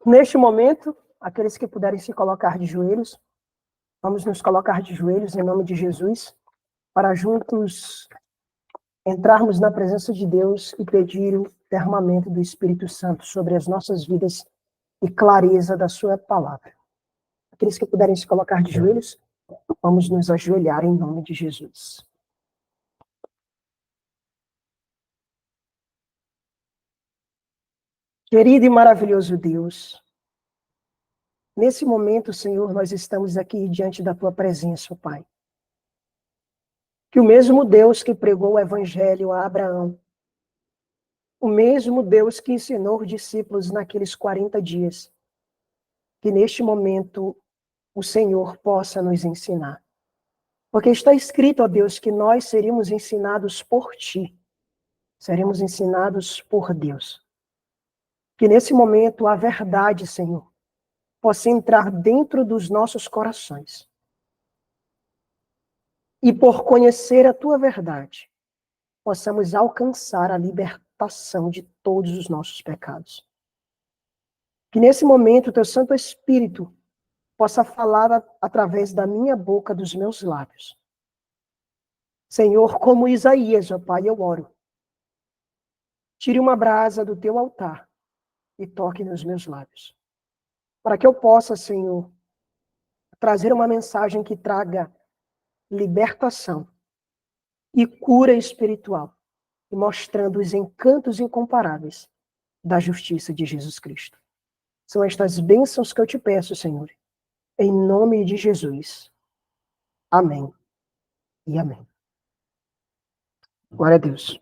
Neste momento, aqueles que puderem se colocar de joelhos, vamos nos colocar de joelhos em nome de Jesus, para juntos entrarmos na presença de Deus e pedir o derramamento do Espírito Santo sobre as nossas vidas e clareza da sua palavra. Aqueles que puderem se colocar de joelhos, vamos nos ajoelhar em nome de Jesus. Querido e maravilhoso Deus, nesse momento, Senhor, nós estamos aqui diante da tua presença, Pai. Que o mesmo Deus que pregou o evangelho a Abraão, o mesmo Deus que ensinou os discípulos naqueles 40 dias, que neste momento o Senhor possa nos ensinar. Porque está escrito, ó Deus, que nós seríamos ensinados por Ti, seremos ensinados por Deus. Que nesse momento a verdade, Senhor, possa entrar dentro dos nossos corações. E por conhecer a Tua verdade, possamos alcançar a libertação de todos os nossos pecados. Que nesse momento o Teu Santo Espírito possa falar através da minha boca, dos meus lábios. Senhor, como Isaías, ó Pai, eu oro. Tire uma brasa do Teu altar e toque nos meus lábios. Para que eu possa, Senhor, trazer uma mensagem que traga libertação e cura espiritual, e mostrando os encantos incomparáveis da justiça de Jesus Cristo. São estas bênçãos que eu te peço, Senhor, em nome de Jesus. Amém e amém. Glória a Deus.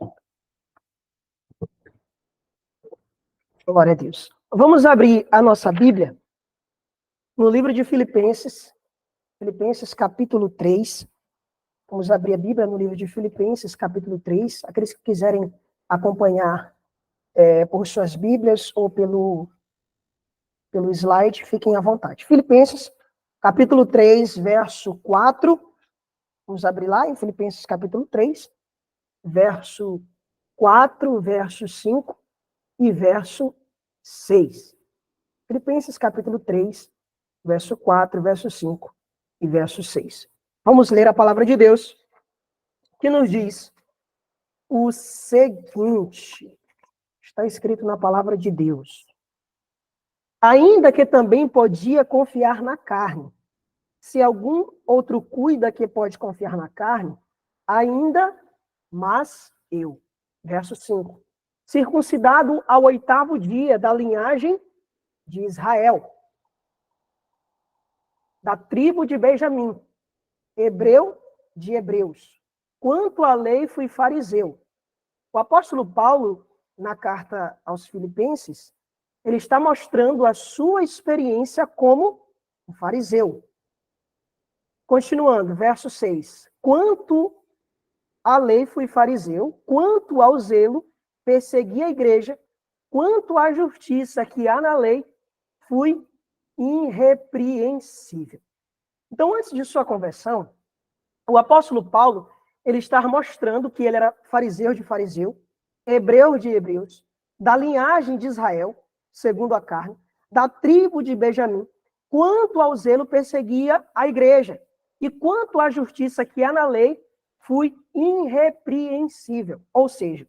Glória a Deus. Vamos abrir a nossa Bíblia no livro de Filipenses, Filipenses capítulo 3. Vamos abrir a Bíblia no livro de Filipenses, capítulo 3. Aqueles que quiserem acompanhar por suas Bíblias ou pelo slide, fiquem à vontade. Filipenses, capítulo 3, verso 4. Vamos abrir lá em Filipenses, capítulo 3, verso 4, verso 5 e verso 6. Filipenses, capítulo 3, verso 4, verso 5 e verso 6. Vamos ler a palavra de Deus, que nos diz o seguinte. Está escrito na palavra de Deus. Ainda que também podia confiar na carne. Se algum outro cuida que pode confiar na carne, ainda, mas eu. Verso 5. Circuncidado ao 8º dia da linhagem de Israel, da tribo de Benjamim, hebreu de hebreus. Quanto à lei, fui fariseu. O apóstolo Paulo, na carta aos Filipenses, ele está mostrando a sua experiência como um fariseu. Continuando, verso 6. Quanto à lei, fui fariseu. Quanto ao zelo, persegui a igreja. Quanto à justiça que há na lei, fui irrepreensível. Então, antes de sua conversão, o apóstolo Paulo, ele está mostrando que ele era fariseu de fariseu, hebreu de hebreus, da linhagem de Israel, segundo a carne, da tribo de Benjamim. Quanto ao zelo, perseguia a igreja. E quanto à justiça que há na lei, fui irrepreensível. Ou seja,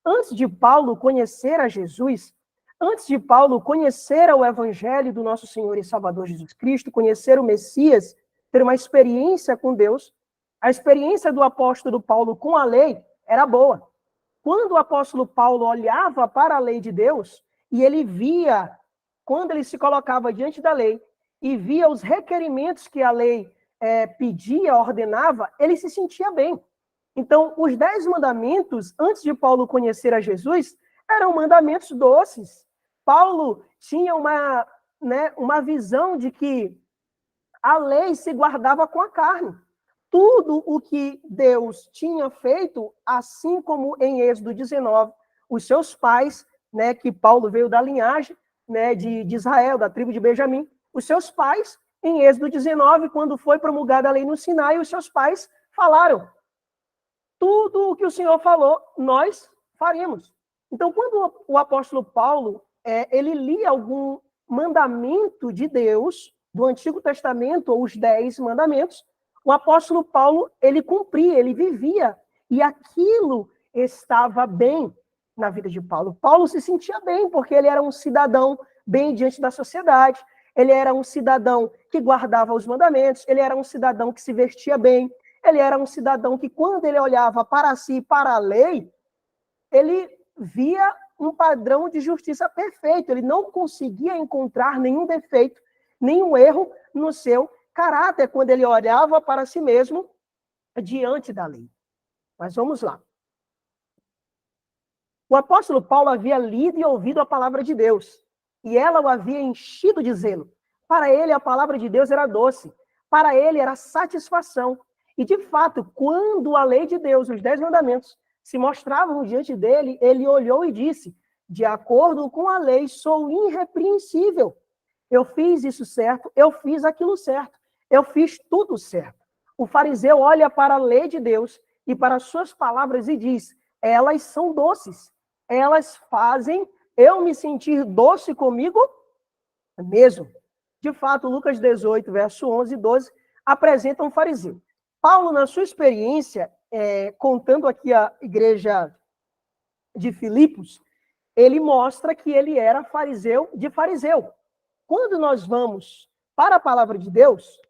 antes de Paulo conhecer a Jesus, antes de Paulo conhecer o evangelho do nosso Senhor e Salvador Jesus Cristo, conhecer o Messias, ter uma experiência com Deus, a experiência do apóstolo Paulo com a lei era boa. Quando o apóstolo Paulo olhava para a lei de Deus, e ele via, quando ele se colocava diante da lei, e via os requerimentos que a lei pedia, ordenava, ele se sentia bem. Então, os 10 mandamentos, antes de Paulo conhecer a Jesus, eram mandamentos doces. Paulo tinha uma visão de que a lei se guardava com a carne. Tudo o que Deus tinha feito, assim como em Êxodo 19, os seus pais, que Paulo veio da linhagem de Israel, da tribo de Benjamim, os seus pais, em Êxodo 19, quando foi promulgada a lei no Sinai, os seus pais falaram: tudo o que o Senhor falou, nós faremos. Então, quando o apóstolo Paulo ele lia algum mandamento de Deus, do Antigo Testamento, ou os 10 mandamentos, o apóstolo Paulo, ele cumpria, ele vivia, e aquilo estava bem na vida de Paulo. Paulo se sentia bem, porque ele era um cidadão bem diante da sociedade, ele era um cidadão que guardava os mandamentos, ele era um cidadão que se vestia bem, ele era um cidadão que, quando ele olhava para si e para a lei, ele via um padrão de justiça perfeito, ele não conseguia encontrar nenhum defeito, nenhum erro no seu caráter, quando ele olhava para si mesmo diante da lei. Mas vamos lá. O apóstolo Paulo havia lido e ouvido a palavra de Deus, e ela o havia enchido de zelo. Para ele, a palavra de Deus era doce, para ele era satisfação. E, de fato, quando a lei de Deus, os 10 mandamentos, se mostravam diante dele, ele olhou e disse: de acordo com a lei, sou irrepreensível. Eu fiz isso certo, eu fiz aquilo certo, eu fiz tudo certo. O fariseu olha para a lei de Deus e para as suas palavras e diz: elas são doces, elas fazem eu me sentir doce comigo mesmo. De fato, Lucas 18, verso 11 e 12, apresenta um fariseu. Paulo, na sua experiência, contando aqui a igreja de Filipos, ele mostra que ele era fariseu de fariseu. Quando nós vamos para a palavra de Deus,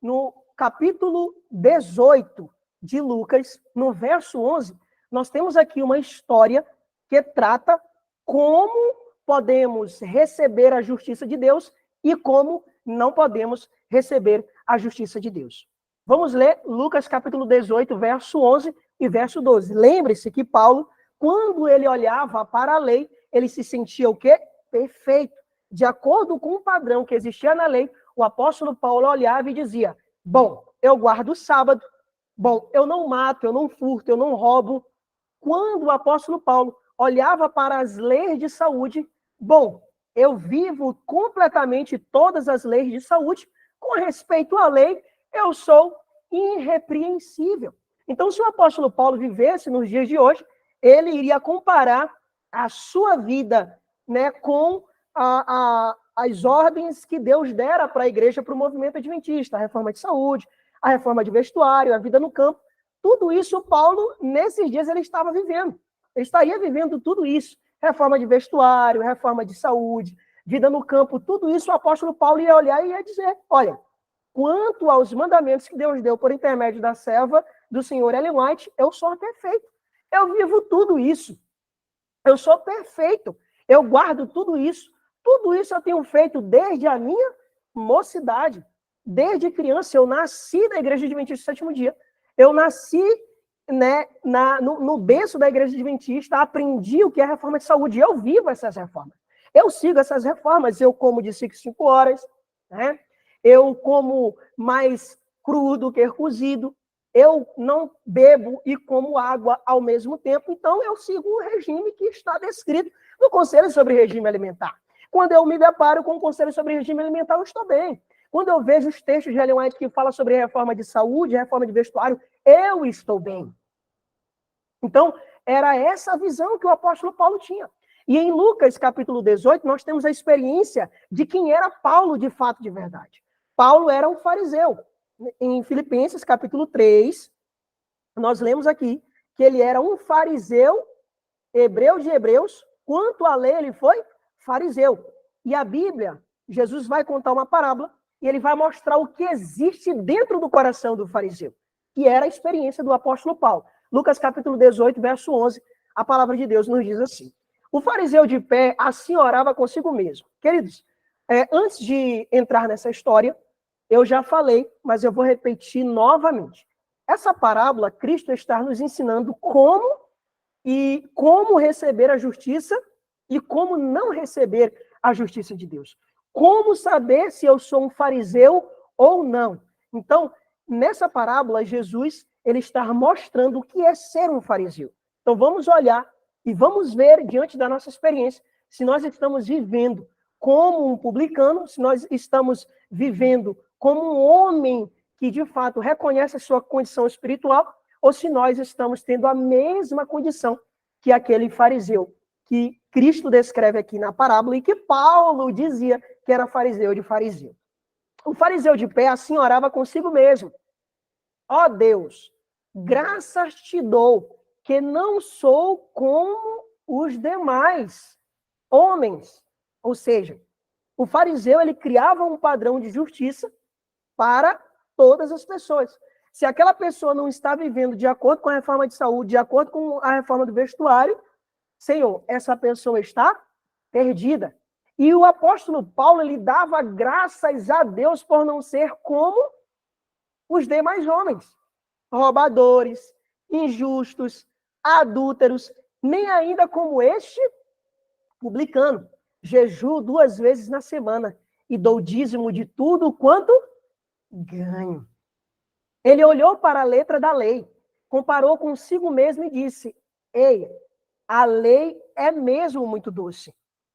no capítulo 18 de Lucas, no verso 11, nós temos aqui uma história que trata como podemos receber a justiça de Deus e como não podemos receber a justiça de Deus. Vamos ler Lucas capítulo 18, verso 11 e verso 12. Lembre-se que Paulo, quando ele olhava para a lei, ele se sentia o quê? Perfeito. De acordo com o padrão que existia na lei, o apóstolo Paulo olhava e dizia: bom, eu guardo o sábado, bom, eu não mato, eu não furto, eu não roubo. Quando o apóstolo Paulo olhava para as leis de saúde, bom, eu vivo completamente todas as leis de saúde, com respeito à lei, eu sou irrepreensível. Então, se o apóstolo Paulo vivesse nos dias de hoje, ele iria comparar a sua vida, né, com as ordens que Deus dera para a igreja, para o movimento adventista, a reforma de saúde, a reforma de vestuário, a vida no campo. Tudo isso, Paulo, nesses dias, ele estava vivendo. Ele estaria vivendo tudo isso. Reforma de vestuário, reforma de saúde, vida no campo, tudo isso o apóstolo Paulo ia olhar e ia dizer: olha, quanto aos mandamentos que Deus deu por intermédio da serva do senhor Ellen White, eu sou perfeito. Eu vivo tudo isso. Eu sou perfeito. Eu guardo tudo isso. Tudo isso eu tenho feito desde a minha mocidade. Desde criança, eu nasci na Igreja Adventista do Sétimo Dia. Eu nasci, né, no berço da Igreja Adventista, aprendi o que é a reforma de saúde. Eu vivo essas reformas. Eu sigo essas reformas. Eu como de 5 horas, né? Eu como mais cru do que cozido. Eu não bebo e como água ao mesmo tempo. Então, eu sigo um regime que está descrito no Conselho sobre Regime Alimentar. Quando eu me deparo com o Conselho sobre Regime Alimentar, eu estou bem. Quando eu vejo os textos de Ellen White que falam sobre reforma de saúde, reforma de vestuário, eu estou bem. Então, era essa a visão que o apóstolo Paulo tinha. E em Lucas, capítulo 18, nós temos a experiência de quem era Paulo de fato, de verdade. Paulo era um fariseu. Em Filipenses, capítulo 3, nós lemos aqui que ele era um fariseu, hebreu de hebreus, quanto à lei ele foi fariseu. E a Bíblia, Jesus vai contar uma parábola e ele vai mostrar o que existe dentro do coração do fariseu, que era a experiência do apóstolo Paulo. Lucas capítulo 18, verso 11, a palavra de Deus nos diz assim: o fariseu de pé assim orava consigo mesmo. Queridos, antes de entrar nessa história, eu já falei, mas eu vou repetir novamente. Essa parábola, Cristo está nos ensinando como receber a justiça e como não receber a justiça de Deus. Como saber se eu sou um fariseu ou não. Então, nessa parábola, Jesus ele está mostrando o que é ser um fariseu. Então, vamos olhar e vamos ver, diante da nossa experiência, se nós estamos vivendo como um publicano, se nós estamos vivendo como um homem que, de fato, reconhece a sua condição espiritual, ou se nós estamos tendo a mesma condição que aquele fariseu que Cristo descreve aqui na parábola e que Paulo dizia que era fariseu de fariseu. O fariseu de pé assim orava consigo mesmo: ó Deus, graças te dou, que não sou como os demais homens. Ou seja, o fariseu, ele criava um padrão de justiça para todas as pessoas. Se aquela pessoa não está vivendo de acordo com a reforma de saúde, de acordo com a reforma do vestuário, Senhor, essa pessoa está perdida. E o apóstolo Paulo, ele dava graças a Deus por não ser como os demais homens, roubadores, injustos, adúlteros, nem ainda como este publicano. Jejuo 2 vezes na semana e dou dízimo de tudo quanto ganho. Ele olhou para a letra da lei, comparou consigo mesmo e disse: ei, a lei é mesmo muito doce.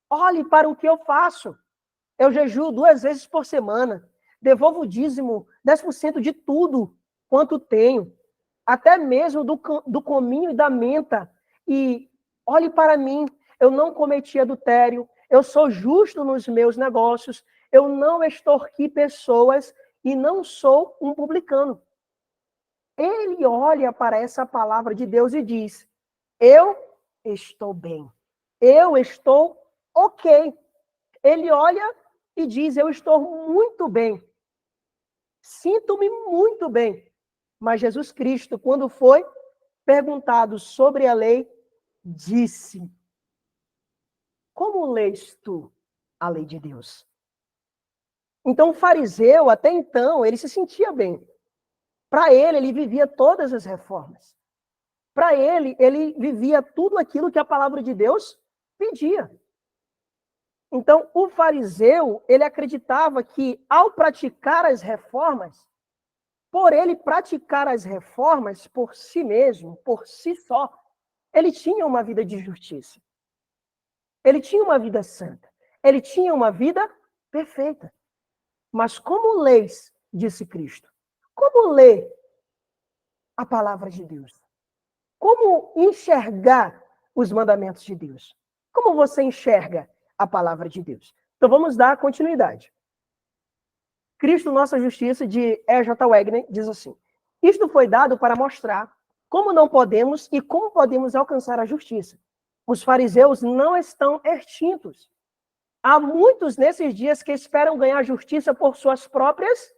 Olhe para o que eu faço. Eu jejuo 2 vezes por semana, devolvo o dízimo, 10% de tudo quanto tenho, até mesmo do cominho e da menta. E olhe para mim, eu não cometi adultério, eu sou justo nos meus negócios, eu não extorqui pessoas e não sou um publicano. Ele olha para essa palavra de Deus e diz: eu estou bem, eu estou ok. Ele olha e diz: eu estou muito bem, sinto-me muito bem. Mas Jesus Cristo, quando foi perguntado sobre a lei, disse: como lês tu a lei de Deus? Então o fariseu, até então, ele se sentia bem. Para ele vivia todas as reformas. Para ele vivia tudo aquilo que a palavra de Deus pedia. Então, o fariseu, ele acreditava que, ao praticar as reformas, por ele praticar as reformas por si mesmo, por si só, ele tinha uma vida de justiça. Ele tinha uma vida santa. Ele tinha uma vida perfeita. Mas como lês, disse Cristo? Como ler a palavra de Deus? Como enxergar os mandamentos de Deus? Como você enxerga a palavra de Deus? Então vamos dar continuidade. Cristo, nossa justiça, de E.J. Wagner, diz assim: isto foi dado para mostrar como não podemos e como podemos alcançar a justiça. Os fariseus não estão extintos. Há muitos nesses dias que esperam ganhar justiça por suas próprias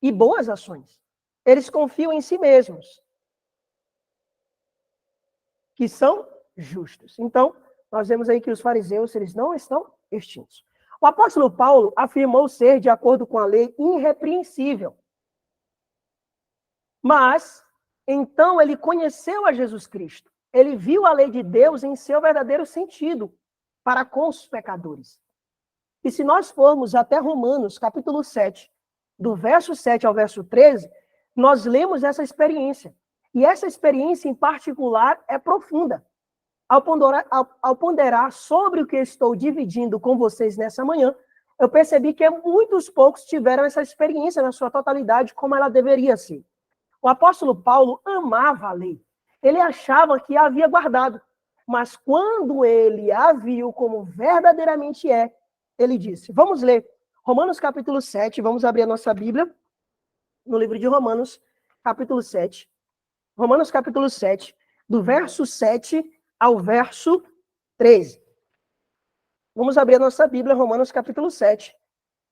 e boas ações. Eles confiam em si mesmos, que são justos. Então, nós vemos aí que os fariseus, eles não estão extintos. O apóstolo Paulo afirmou ser, de acordo com a lei, irrepreensível. Mas, então, ele conheceu a Jesus Cristo. Ele viu a lei de Deus em seu verdadeiro sentido para com os pecadores. E se nós formos até Romanos, capítulo 7, do verso 7 ao verso 13, nós lemos essa experiência. E essa experiência, em particular, é profunda. Ao ponderar sobre o que estou dividindo com vocês nessa manhã, eu percebi que muitos poucos tiveram essa experiência na sua totalidade, como ela deveria ser. O apóstolo Paulo amava a lei. Ele achava que a havia guardado. Mas quando ele a viu como verdadeiramente é, ele disse: vamos ler Romanos capítulo 7, vamos abrir a nossa Bíblia no livro de Romanos, capítulo 7. Romanos capítulo 7, do verso 7 ao verso 13. Vamos abrir a nossa Bíblia, Romanos capítulo 7,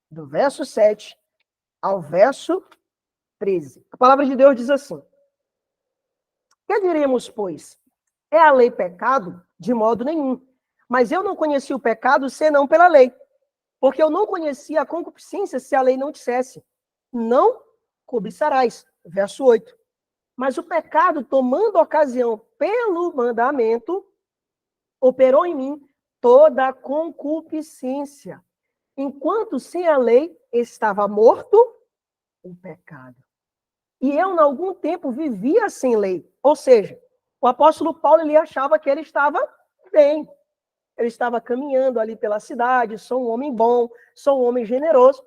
do verso 7 ao verso 13. A palavra de Deus diz assim: que diremos, pois? É a lei pecado? De modo nenhum. Mas eu não conheci o pecado senão pela lei. Porque eu não conhecia a concupiscência se a lei não dissesse: não cobiçarás. Verso 8. Mas o pecado, tomando ocasião pelo mandamento, operou em mim toda a concupiscência. Enquanto sem a lei estava morto o pecado. E eu, em algum tempo, vivia sem lei. Ou seja, o apóstolo Paulo, ele achava que ele estava bem. Ele estava caminhando ali pela cidade, sou um homem bom, sou um homem generoso.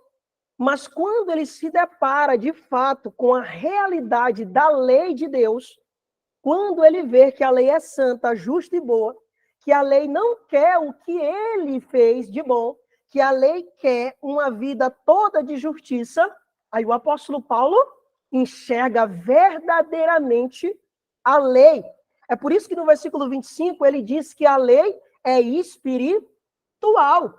Mas quando ele se depara, de fato, com a realidade da lei de Deus, quando ele vê que a lei é santa, justa e boa, que a lei não quer o que ele fez de bom, que a lei quer uma vida toda de justiça, aí o apóstolo Paulo enxerga verdadeiramente a lei. É por isso que no versículo 25 ele diz que a lei é espiritual.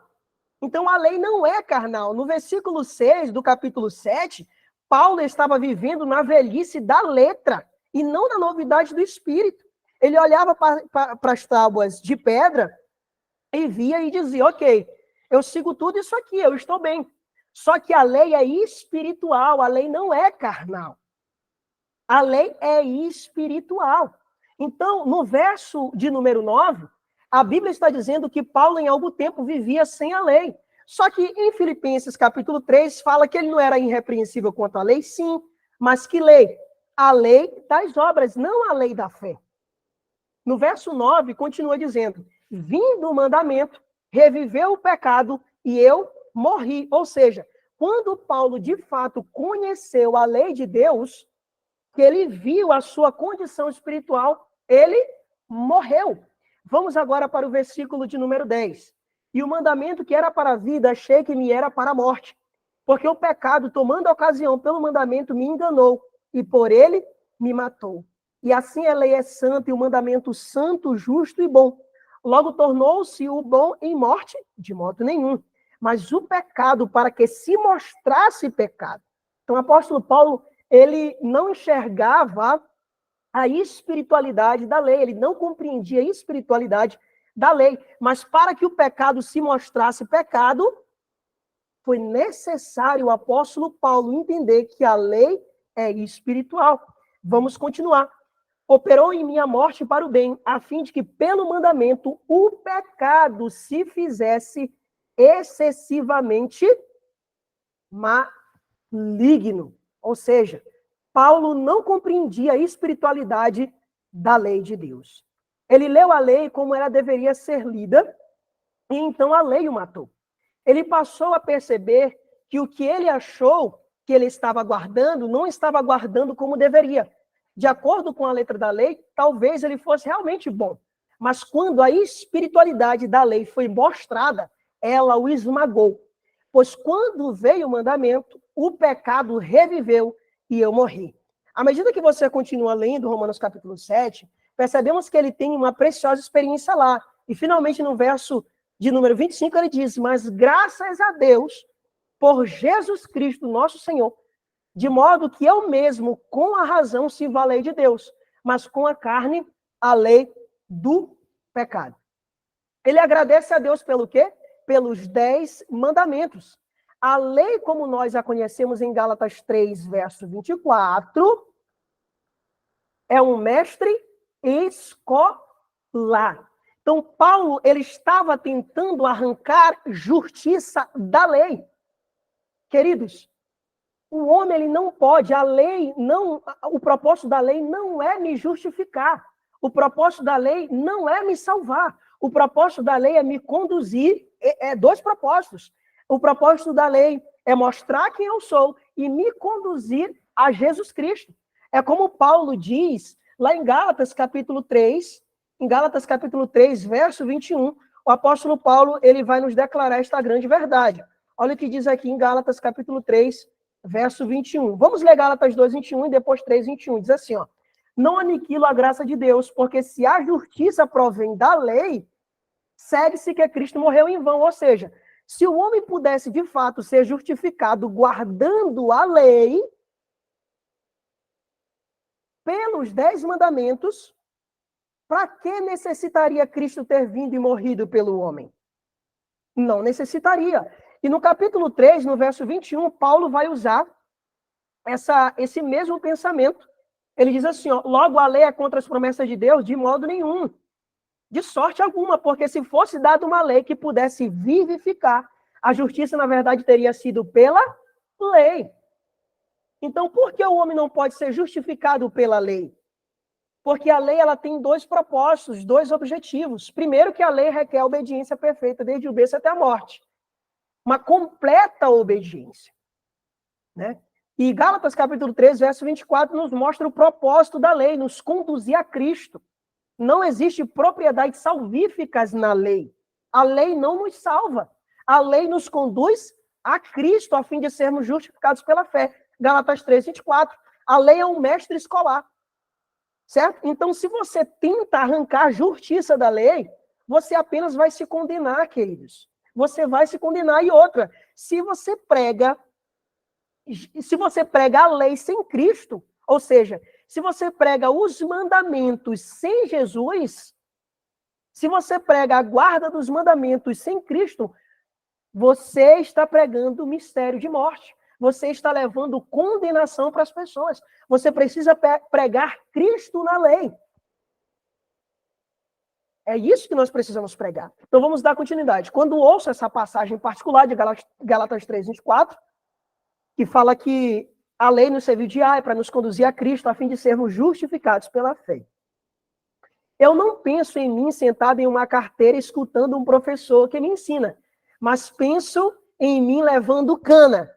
Então a lei não é carnal. No versículo 6 do capítulo 7, Paulo estava vivendo na velhice da letra e não na novidade do espírito. Ele olhava para as tábuas de pedra e via e dizia, ok, eu sigo tudo isso aqui, eu estou bem. Só que a lei é espiritual, a lei não é carnal. A lei é espiritual. Então, no verso de número 9, a Bíblia está dizendo que Paulo, em algum tempo, vivia sem a lei. Só que em Filipenses, capítulo 3, fala que ele não era irrepreensível quanto à lei, sim, mas que lei? A lei das obras, não a lei da fé. No verso 9, continua dizendo, vindo o mandamento, reviveu o pecado e eu morri. Ou seja, quando Paulo, de fato, conheceu a lei de Deus, que ele viu a sua condição espiritual, ele morreu. Vamos agora para o versículo de número 10. E o mandamento que era para a vida, achei que me era para a morte. Porque o pecado, tomando ocasião pelo mandamento, me enganou, e por ele me matou. E assim a lei é santa, e o mandamento santo, justo e bom. Logo tornou-se o bom em morte? De modo nenhum. Mas o pecado, para que se mostrasse pecado. Então o apóstolo Paulo, ele não enxergava a espiritualidade da lei, ele não compreendia a espiritualidade da lei, mas para que o pecado se mostrasse pecado, foi necessário o apóstolo Paulo entender que a lei é espiritual. Vamos continuar. Operou em mim a morte para o bem, a fim de que, pelo mandamento, o pecado se fizesse excessivamente maligno. Ou seja, Paulo não compreendia a espiritualidade da lei de Deus. Ele leu a lei como ela deveria ser lida, e então a lei o matou. Ele passou a perceber que o que ele achou que ele estava guardando, não estava guardando como deveria. De acordo com a letra da lei, talvez ele fosse realmente bom. Mas quando a espiritualidade da lei foi mostrada, ela o esmagou. Pois quando veio o mandamento, o pecado reviveu e eu morri. À medida que você continua lendo Romanos capítulo 7, percebemos que ele tem uma preciosa experiência lá. E finalmente no verso de número 25 ele diz, mas graças a Deus por Jesus Cristo nosso Senhor, de modo que eu mesmo, com a razão, sirvo a lei de Deus, mas com a carne, a lei do pecado. Ele agradece a Deus pelo quê? Pelos 10 mandamentos. A lei, como nós a conhecemos em Gálatas 3, verso 24, é um mestre escolar. Então, Paulo, ele estava tentando arrancar justiça da lei. Queridos, o homem ele não pode, a lei não, o propósito da lei não é me justificar. O propósito da lei não é me salvar. O propósito da lei é me conduzir, é dois propósitos. O propósito da lei é mostrar quem eu sou e me conduzir a Jesus Cristo. É como Paulo diz lá em Gálatas capítulo 3, verso 21, o apóstolo Paulo ele vai nos declarar esta grande verdade. Olha o que diz aqui em Gálatas capítulo 3, verso 21. Vamos ler Gálatas 2, 21 e depois 3, 21. Diz assim, ó. Não aniquilo a graça de Deus, porque se a justiça provém da lei, segue-se que Cristo morreu em vão. Ou seja, se o homem pudesse de fato ser justificado guardando a lei, pelos 10 mandamentos, para que necessitaria Cristo ter vindo e morrido pelo homem? Não necessitaria. E no capítulo 3, no verso 21, Paulo vai usar esse mesmo pensamento. Ele diz assim, ó, logo a lei é contra as promessas de Deus? De modo nenhum. De sorte alguma, porque se fosse dada uma lei que pudesse vivificar, a justiça, na verdade, teria sido pela lei. Então, por que o homem não pode ser justificado pela lei? Porque a lei ela tem dois propósitos, dois objetivos. Primeiro, que a lei requer a obediência perfeita, desde o berço até a morte. Uma completa obediência. Né? E Gálatas capítulo 3, verso 24, nos mostra o propósito da lei, nos conduzir a Cristo. Não existe propriedades salvíficas na lei. A lei não nos salva. A lei nos conduz a Cristo, a fim de sermos justificados pela fé. Gálatas 3:24. A lei é um mestre escolar. Certo? Então, se você tenta arrancar a justiça da lei, você apenas vai se condenar, queridos. Você vai se condenar. E outra, se você prega a lei sem Cristo, ou seja, se você prega os mandamentos sem Jesus, se você prega a guarda dos mandamentos sem Cristo, você está pregando o mistério de morte. Você está levando condenação para as pessoas. Você precisa pregar Cristo na lei. É isso que nós precisamos pregar. Então vamos dar continuidade. Quando ouço essa passagem particular de Gálatas 3:24, que fala que a lei nos serviu de ai para nos conduzir a Cristo, a fim de sermos justificados pela fé. Eu não penso em mim sentado em uma carteira escutando um professor que me ensina, mas penso em mim levando cana.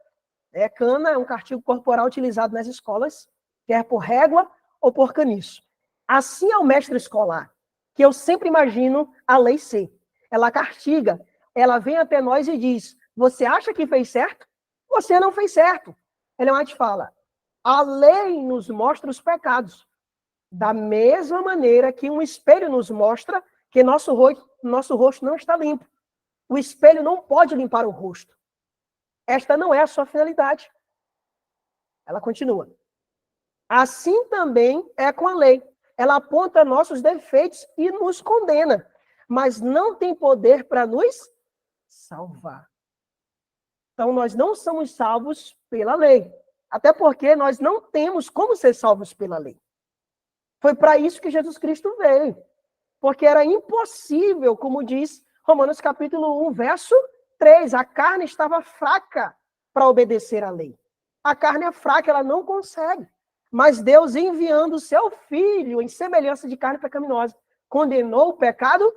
Cana é um castigo corporal utilizado nas escolas, quer por régua ou por caniço. Assim é o mestre escolar, que eu sempre imagino a lei ser. Ela castiga, ela vem até nós e diz, você acha que fez certo? Você não fez certo. Ellen White fala, a lei nos mostra os pecados, da mesma maneira que um espelho nos mostra que nosso rosto não está limpo. O espelho não pode limpar o rosto. Esta não é a sua finalidade. Ela continua. Assim também é com a lei. Ela aponta nossos defeitos e nos condena, mas não tem poder para nos salvar. Então, nós não somos salvos pela lei. Até porque nós não temos como ser salvos pela lei. Foi para isso que Jesus Cristo veio. Porque era impossível, como diz Romanos capítulo 1, verso 3, a carne estava fraca para obedecer à lei. A carne é fraca, ela não consegue. Mas Deus, enviando o seu Filho em semelhança de carne pecaminosa, condenou o pecado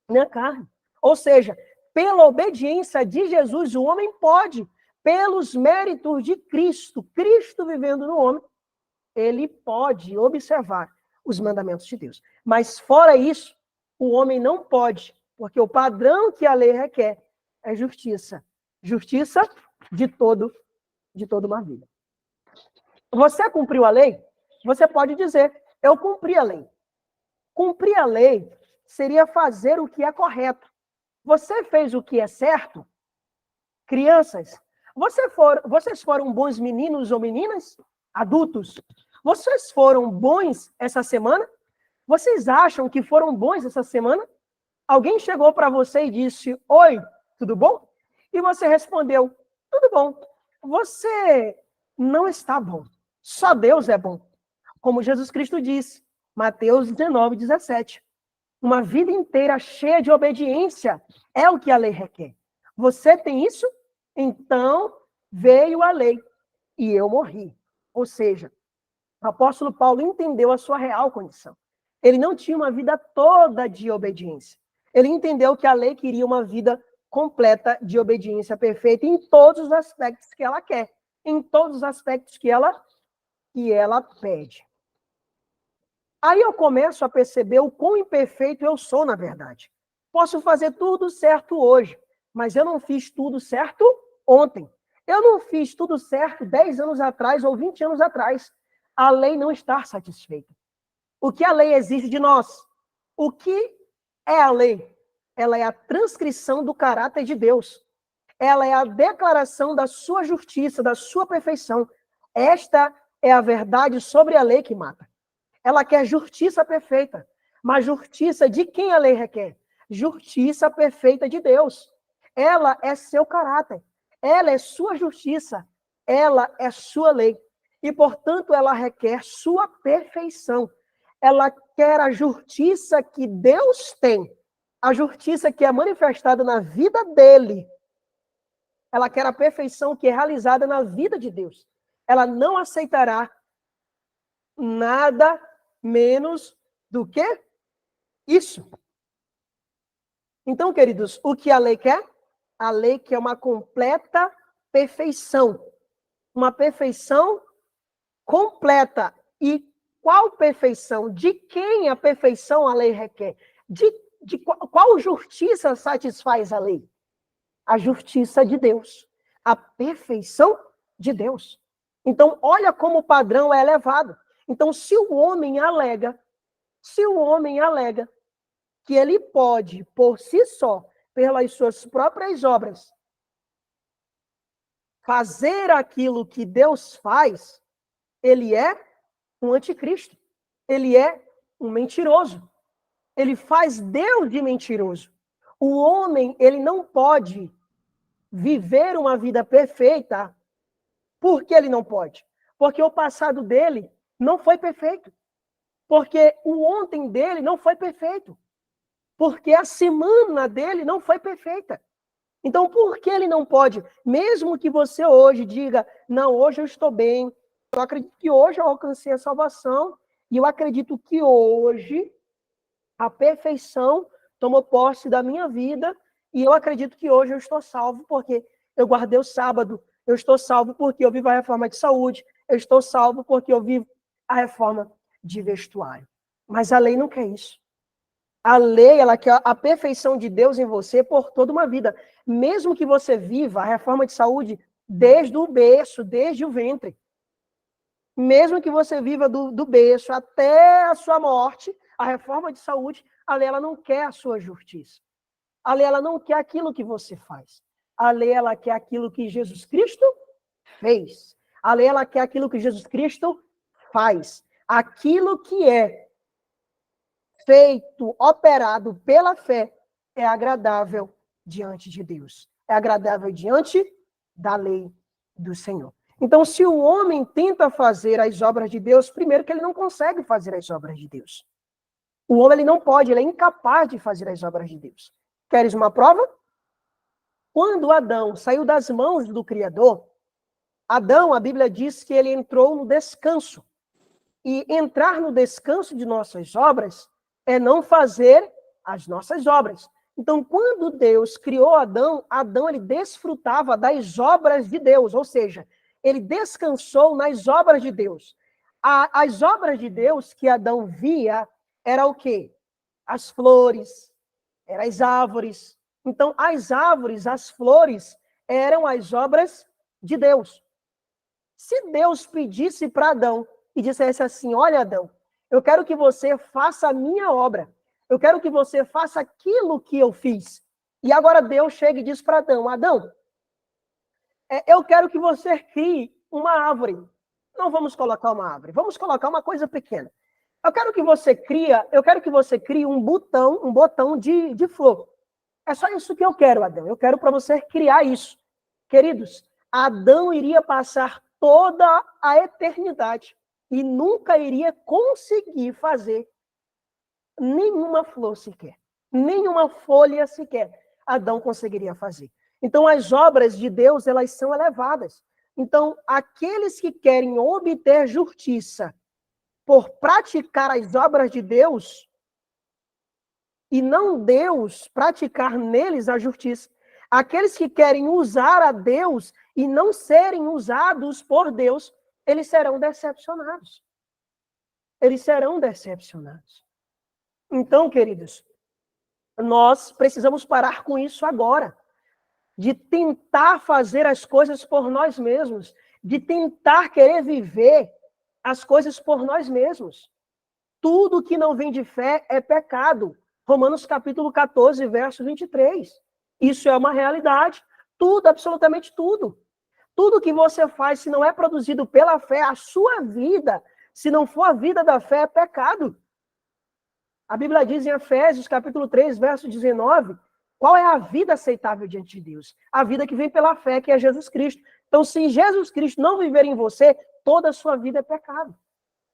na carne. Ou seja, pela obediência de Jesus, o homem pode, pelos méritos de Cristo, Cristo vivendo no homem, ele pode observar os mandamentos de Deus. Mas fora isso, o homem não pode, porque o padrão que a lei requer é justiça. Justiça de toda uma vida. Você cumpriu a lei? Você pode dizer, eu cumpri a lei. Cumprir a lei seria fazer o que é correto. Você fez o que é certo? Crianças, vocês foram bons meninos ou meninas? Adultos, vocês foram bons essa semana? Vocês acham que foram bons essa semana? Alguém chegou para você e disse, oi, tudo bom? E você respondeu, tudo bom. Você não está bom. Só Deus é bom. Como Jesus Cristo disse, Mateus 19:17. Uma vida inteira cheia de obediência é o que a lei requer. Você tem isso? Então veio a lei e eu morri. Ou seja, o apóstolo Paulo entendeu a sua real condição. Ele não tinha uma vida toda de obediência. Ele entendeu que a lei queria uma vida completa de obediência perfeita em todos os aspectos que ela quer, em todos os aspectos que ela pede. Aí eu começo a perceber o quão imperfeito eu sou, na verdade. Posso fazer tudo certo hoje, mas eu não fiz tudo certo ontem. Eu não fiz tudo certo 10 anos atrás ou 20 anos atrás. A lei não está satisfeita. O que a lei exige de nós? O que é a lei? Ela é a transcrição do caráter de Deus. Ela é a declaração da sua justiça, da sua perfeição. Esta é a verdade sobre a lei que mata. Ela quer justiça perfeita. Mas justiça de quem a lei requer? Justiça perfeita de Deus. Ela é seu caráter. Ela é sua justiça. Ela é sua lei. E, portanto, ela requer sua perfeição. Ela quer a justiça que Deus tem. A justiça que é manifestada na vida dele. Ela quer a perfeição que é realizada na vida de Deus. Ela não aceitará nada menos do que isso. Então, queridos, o que a lei quer? A lei quer uma completa perfeição. Uma perfeição completa. E qual perfeição? De quem a perfeição a lei requer? De qual justiça satisfaz a lei? a justiça de Deus, a perfeição de Deus. Então, olha como o padrão é elevado. Então, se o homem alega que ele pode, por si só, pelas suas próprias obras, fazer aquilo que Deus faz, ele é um anticristo. Ele é um mentiroso. Ele faz Deus de mentiroso. O homem, ele não pode viver uma vida perfeita. Por que ele não pode? Porque o passado dele não foi perfeito. Porque o ontem dele não foi perfeito. Porque a semana dele não foi perfeita. Então, por que ele não pode? Mesmo que você hoje diga, não, hoje eu estou bem, eu acredito que hoje eu alcancei a salvação, e eu acredito que hoje a perfeição tomou posse da minha vida, e eu acredito que hoje eu estou salvo porque eu guardei o sábado, eu estou salvo porque eu vivo a reforma de saúde, eu estou salvo porque eu vivo a reforma de vestuário. Mas a lei não quer isso. A lei, ela quer a perfeição de Deus em você por toda uma vida. Mesmo que você viva a reforma de saúde desde o berço, desde o ventre. Mesmo que você viva do berço até a sua morte, a reforma de saúde, a lei, ela não quer a sua justiça. A lei, ela não quer aquilo que você faz. A lei, ela quer aquilo que Jesus Cristo fez. A lei, ela quer aquilo que Jesus Cristo faz. Aquilo que é feito, operado pela fé, é agradável diante de Deus. É agradável diante da lei do Senhor. Então, se o homem tenta fazer as obras de Deus, primeiro que ele não consegue fazer as obras de Deus. O homem ele não pode, ele é incapaz de fazer as obras de Deus. Queres uma prova? Quando Adão saiu das mãos do Criador, Adão, a Bíblia diz que ele entrou no descanso. E entrar no descanso de nossas obras é não fazer as nossas obras. Então, quando Deus criou Adão, Adão ele desfrutava das obras de Deus, ou seja, ele descansou nas obras de Deus. As obras de Deus que Adão via era o quê? As flores, eram as árvores. Então, as árvores, as flores, eram as obras de Deus. Se Deus pedisse para Adão e dissesse assim, olha, Adão, eu quero que você faça a minha obra. Eu quero que você faça aquilo que eu fiz. E agora Deus chega e diz para Adão, Adão, eu quero que você crie uma árvore. Não vamos colocar uma árvore, vamos colocar uma coisa pequena. Eu quero que você crie um botão de flor. É só isso que eu quero, Adão. Eu quero para você criar isso. Queridos, Adão iria passar toda a eternidade e nunca iria conseguir fazer nenhuma flor sequer, nenhuma folha sequer. Adão conseguiria fazer. Então, as obras de Deus, elas são elevadas. Então, aqueles que querem obter justiça por praticar as obras de Deus, e não Deus praticar neles a justiça, aqueles que querem usar a Deus e não serem usados por Deus, eles serão decepcionados. Eles serão decepcionados. Então, queridos, nós precisamos parar com isso agora, de tentar fazer as coisas por nós mesmos, de tentar querer viver as coisas por nós mesmos. Tudo que não vem de fé é pecado. Romanos capítulo 14, verso 23. Isso é uma realidade. Tudo, absolutamente tudo. Tudo que você faz, se não é produzido pela fé, a sua vida, se não for a vida da fé, é pecado. A Bíblia diz em Efésios capítulo 3, verso 19, qual é a vida aceitável diante de Deus? A vida que vem pela fé, que é Jesus Cristo. Então, se Jesus Cristo não viver em você, toda a sua vida é pecado.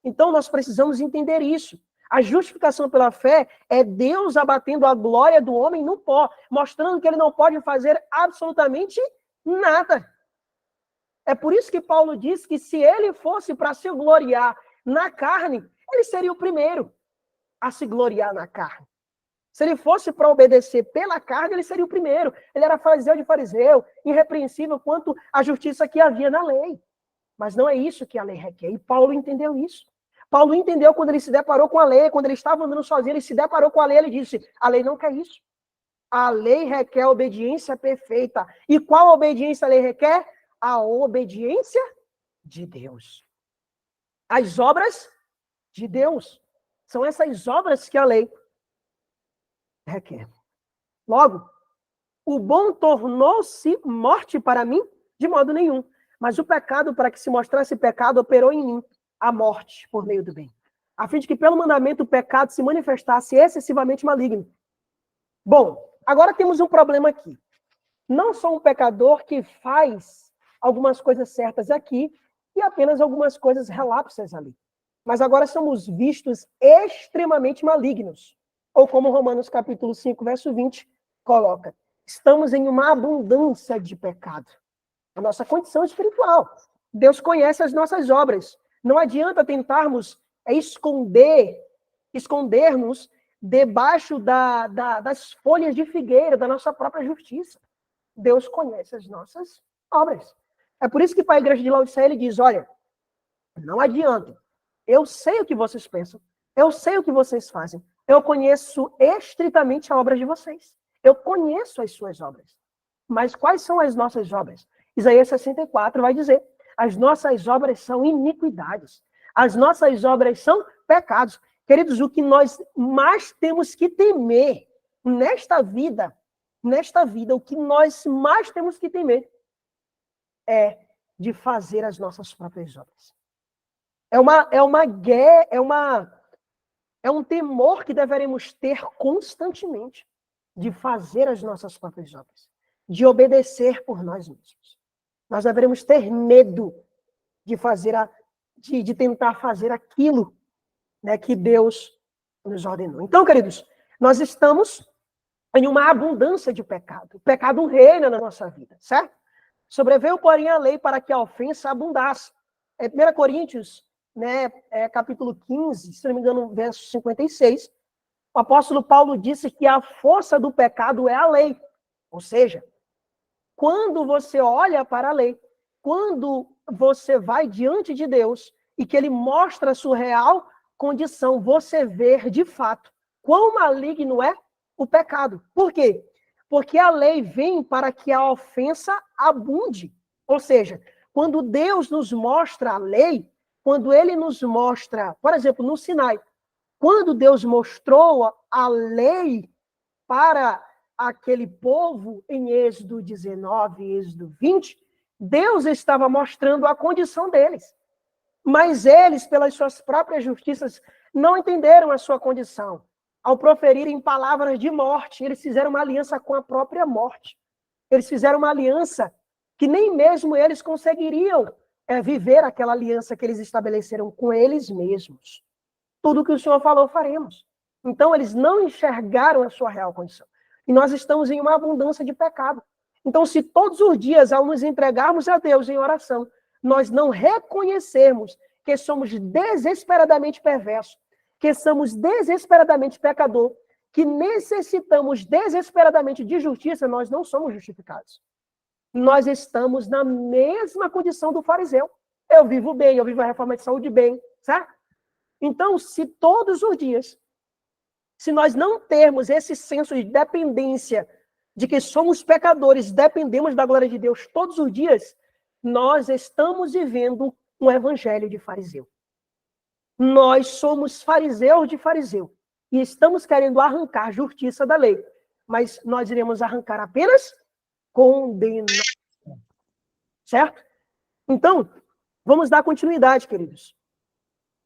Então, nós precisamos entender isso. A justificação pela fé é Deus abatendo a glória do homem no pó, mostrando que ele não pode fazer absolutamente nada. É por isso que Paulo diz que se ele fosse para se gloriar na carne, ele seria o primeiro a se gloriar na carne. Se ele fosse para obedecer pela carne, ele seria o primeiro. Ele era fariseu de fariseu, irrepreensível quanto à justiça que havia na lei. Mas não é isso que a lei requer. E Paulo entendeu isso. Paulo entendeu quando ele se deparou com a lei, quando ele estava andando sozinho, ele se deparou com a lei, ele disse, a lei não quer isso. A lei requer obediência perfeita. E qual obediência a lei requer? A obediência de Deus. As obras de Deus. São essas obras que a lei requer. Logo, o bom tornou-se morte para mim? De modo nenhum. Mas o pecado, para que se mostrasse pecado, operou em mim a morte por meio do bem. A fim de que, pelo mandamento, o pecado se manifestasse excessivamente maligno. Bom, agora temos um problema aqui. Não sou um pecador que faz algumas coisas certas aqui e apenas algumas coisas relapsas ali. Mas agora somos vistos extremamente malignos. Ou como Romanos capítulo 5, verso 20, coloca. Estamos em uma abundância de pecado. A nossa condição espiritual. Deus conhece as nossas obras. Não adianta tentarmos escondermos debaixo das folhas de figueira da nossa própria justiça. Deus conhece as nossas obras. É por isso que para a igreja de Laodiceia ele diz, olha, não adianta. Eu sei o que vocês pensam. Eu sei o que vocês fazem. Eu conheço estritamente a obra de vocês. Eu conheço as suas obras. Mas quais são as nossas obras? Isaías 64 vai dizer, as nossas obras são iniquidades. As nossas obras são pecados. Queridos, o que nós mais temos que temer nesta vida, o que nós mais temos que temer é de fazer as nossas próprias obras. É um temor que deveremos ter constantemente de fazer as nossas próprias obras, de obedecer por nós mesmos. Nós deveremos ter medo de tentar fazer aquilo, né, que Deus nos ordenou. Então, queridos, nós estamos em uma abundância de pecado. O pecado reina na nossa vida, certo? Sobreveio, porém, a lei para que a ofensa abundasse. 1 Coríntios, né, capítulo 15, se não me engano, verso 56, o apóstolo Paulo disse que a força do pecado é a lei. Ou seja, quando você olha para a lei, quando você vai diante de Deus e que ele mostra a sua real condição, você vê de fato quão maligno é o pecado. Por quê? Porque a lei vem para que a ofensa abunde. Ou seja, quando Deus nos mostra a lei, quando ele nos mostra, por exemplo, no Sinai, quando Deus mostrou a lei para aquele povo em Êxodo 19, Êxodo 20, Deus estava mostrando a condição deles. Mas eles, pelas suas próprias justiças, não entenderam a sua condição. Ao proferirem palavras de morte, eles fizeram uma aliança com a própria morte. Eles fizeram uma aliança que nem mesmo eles conseguiriam viver aquela aliança que eles estabeleceram com eles mesmos. Tudo que o Senhor falou, faremos. Então, eles não enxergaram a sua real condição. E nós estamos em uma abundância de pecado. Então, se todos os dias, ao nos entregarmos a Deus em oração, nós não reconhecermos que somos desesperadamente perversos, que somos desesperadamente pecador, que necessitamos desesperadamente de justiça, nós não somos justificados. Nós estamos na mesma condição do fariseu. Eu vivo bem, eu vivo a reforma de saúde bem, certo? Então, se todos os dias, se nós não termos esse senso de dependência, de que somos pecadores, dependemos da glória de Deus todos os dias, nós estamos vivendo um evangelho de fariseu. Nós somos fariseus de fariseu e estamos querendo arrancar justiça da lei, mas nós iremos arrancar apenas condenação. Certo? Então, vamos dar continuidade, queridos.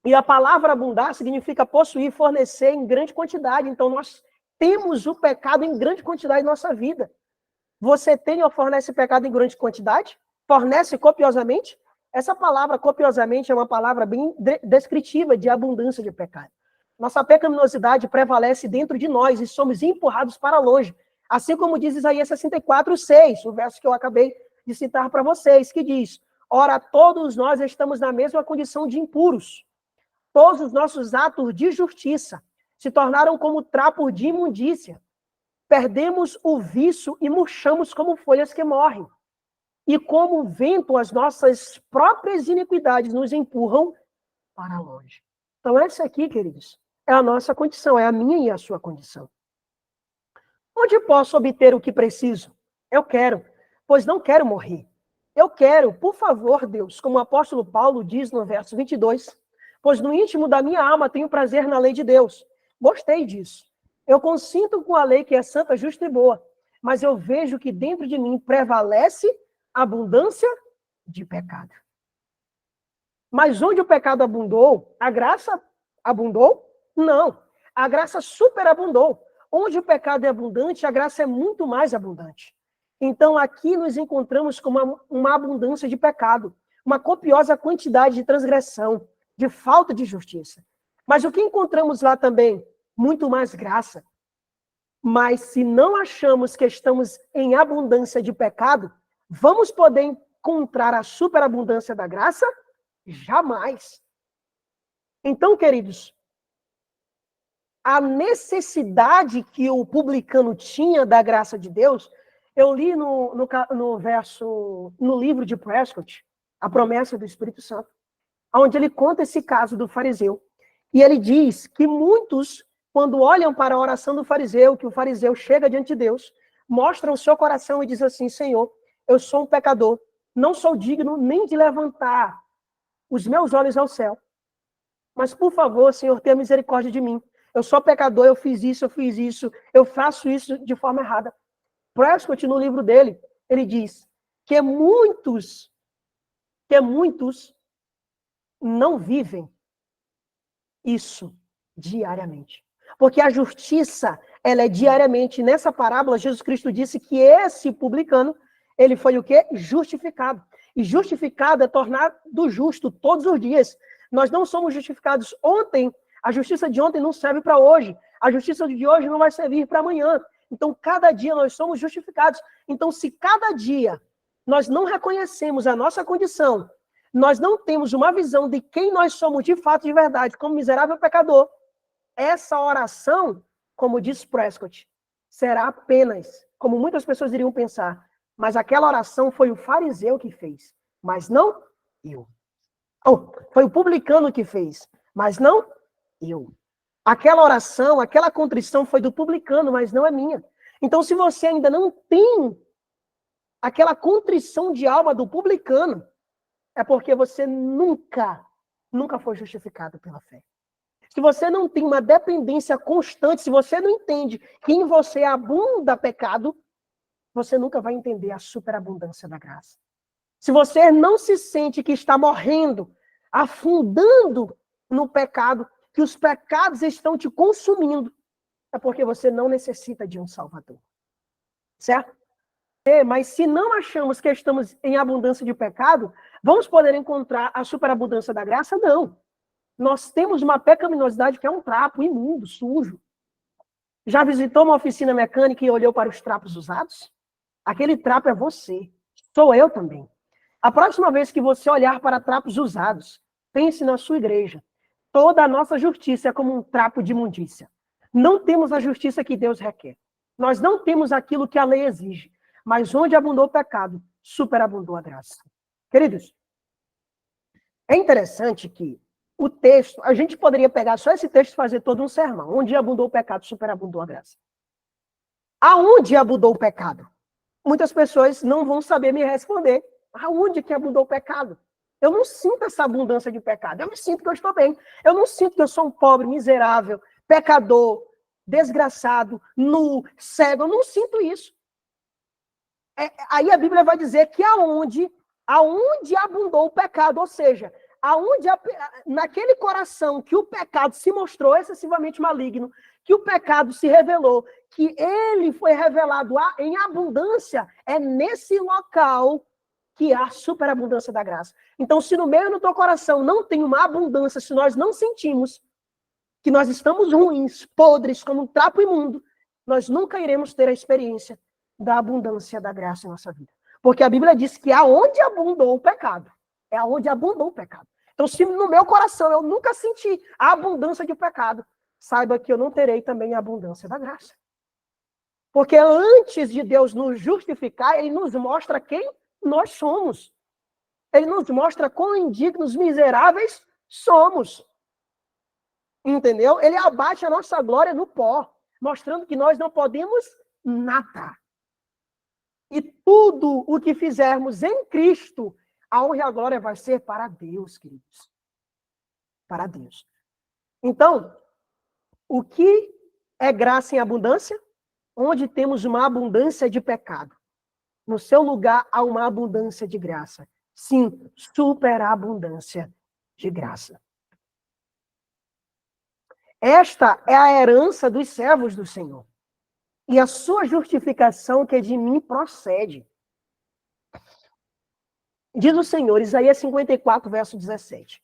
E a palavra abundar significa possuir, fornecer em grande quantidade. Então, nós temos o pecado em grande quantidade em nossa vida. Você tem ou fornece pecado em grande quantidade? Fornece copiosamente? Essa palavra copiosamente é uma palavra bem descritiva de abundância de pecado. Nossa pecaminosidade prevalece dentro de nós e somos empurrados para longe. Assim como diz Isaías 64, 6, o verso que eu acabei de citar para vocês, que diz: ora, todos nós estamos na mesma condição de impuros. Todos os nossos atos de justiça se tornaram como trapos de imundícia. Perdemos o vício e murchamos como folhas que morrem. E como o vento, as nossas próprias iniquidades nos empurram para longe. Então, essa aqui, queridos, é a nossa condição, é a minha e a sua condição. Onde posso obter o que preciso? Eu quero, pois não quero morrer. Eu quero, por favor, Deus, como o apóstolo Paulo diz no verso 22, pois no íntimo da minha alma tenho prazer na lei de Deus. Gostei disso. Eu consinto com a lei que é santa, justa e boa, mas eu vejo que dentro de mim prevalece a abundância de pecado. Mas onde o pecado abundou, a graça abundou? Não. A graça superabundou. Onde o pecado é abundante, a graça é muito mais abundante. Então, aqui nos encontramos com uma abundância de pecado, uma copiosa quantidade de transgressão, de falta de justiça. Mas o que encontramos lá também? Muito mais graça. Mas se não achamos que estamos em abundância de pecado, vamos poder encontrar a superabundância da graça? Jamais. Então, queridos, a necessidade que o publicano tinha da graça de Deus, eu li no livro de Prescott, A Promessa do Espírito Santo, onde ele conta esse caso do fariseu. E ele diz que muitos, quando olham para a oração do fariseu, que o fariseu chega diante de Deus, mostram o seu coração e diz assim: Senhor, eu sou um pecador, não sou digno nem de levantar os meus olhos ao céu. Mas, por favor, Senhor, tenha misericórdia de mim. Eu sou pecador, eu fiz isso, eu faço isso de forma errada. Prescott, no livro dele, ele diz que muitos não vivem isso diariamente. Porque a justiça, ela é diariamente. Nessa parábola, Jesus Cristo disse que esse publicano, ele foi o quê? Justificado. E justificado é tornado justo todos os dias. Nós não somos justificados ontem, a justiça de ontem não serve para hoje. A justiça de hoje não vai servir para amanhã. Então, cada dia nós somos justificados. Então, se cada dia nós não reconhecemos a nossa condição, nós não temos uma visão de quem nós somos de fato, de verdade, como miserável pecador, essa oração, como diz Prescott, será apenas, como muitas pessoas iriam pensar, mas aquela oração foi o fariseu que fez, mas não eu. Foi o publicano que fez, mas não eu. Aquela oração, aquela contrição foi do publicano, mas não é minha. Então, se você ainda não tem aquela contrição de alma do publicano, é porque você nunca foi justificado pela fé. Se você não tem uma dependência constante, se você não entende que em você abunda pecado, você nunca vai entender a superabundância da graça. Se você não se sente que está morrendo, afundando no pecado, que os pecados estão te consumindo, é porque você não necessita de um Salvador. Certo? Mas se não achamos que estamos em abundância de pecado, vamos poder encontrar a superabundância da graça? Não. Nós temos uma pecaminosidade que é um trapo imundo, sujo. Já visitou uma oficina mecânica e olhou para os trapos usados? Aquele trapo é você. Sou eu também. A próxima vez que você olhar para trapos usados, pense na sua igreja. Toda a nossa justiça é como um trapo de imundícia. Não temos a justiça que Deus requer. Nós não temos aquilo que a lei exige. Mas onde abundou o pecado, superabundou a graça. Queridos, é interessante que o texto, a gente poderia pegar só esse texto e fazer todo um sermão. Onde abundou o pecado, superabundou a graça. Aonde abundou o pecado? Muitas pessoas não vão saber me responder. Aonde que abundou o pecado? Eu não sinto essa abundância de pecado. Eu não sinto que eu estou bem. Eu não sinto que eu sou um pobre, miserável, pecador, desgraçado, nu, cego. Eu não sinto isso. Aí a Bíblia vai dizer que aonde abundou o pecado, ou seja, naquele coração que o pecado se mostrou excessivamente maligno, que o pecado se revelou, que ele foi revelado em abundância, é nesse local que há superabundância da graça. Então, se no meio do teu coração não tem uma abundância, se nós não sentimos que nós estamos ruins, podres, como um trapo imundo, nós nunca iremos ter a experiência da abundância da graça em nossa vida. Porque a Bíblia diz que aonde abundou o pecado, é aonde abundou o pecado. Então, se no meu coração eu nunca senti a abundância de pecado, saiba que eu não terei também a abundância da graça. Porque antes de Deus nos justificar, Ele nos mostra quem nós somos. Ele nos mostra quão indignos, miseráveis somos. Entendeu? Ele abate a nossa glória no pó, mostrando que nós não podemos nada. E tudo o que fizermos em Cristo, a honra e a glória vai ser para Deus, queridos. Para Deus. Então, o que é graça em abundância? Onde temos uma abundância de pecado. No seu lugar, há uma abundância de graça. Sim, superabundância de graça. Esta é a herança dos servos do Senhor. E a sua justificação que de mim procede. Diz o Senhor, Isaías 54, verso 17.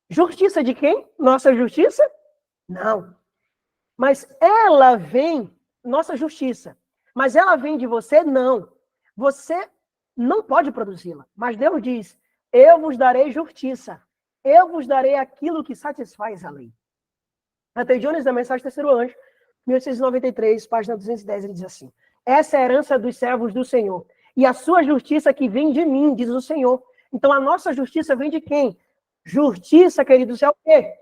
Justiça de quem? Nossa justiça? Não. Mas ela vem, nossa justiça. Mas ela vem de você? Não. Você não pode produzi-la. Mas Deus diz, eu vos darei justiça. Eu vos darei aquilo que satisfaz a lei. Até Jones, da Mensagem Terceiro Anjo, 1893, página 210, ele diz assim, essa é a herança dos servos do Senhor. E a sua justiça que vem de mim, diz o Senhor. Então a nossa justiça vem de quem? Justiça, queridos, é o quê?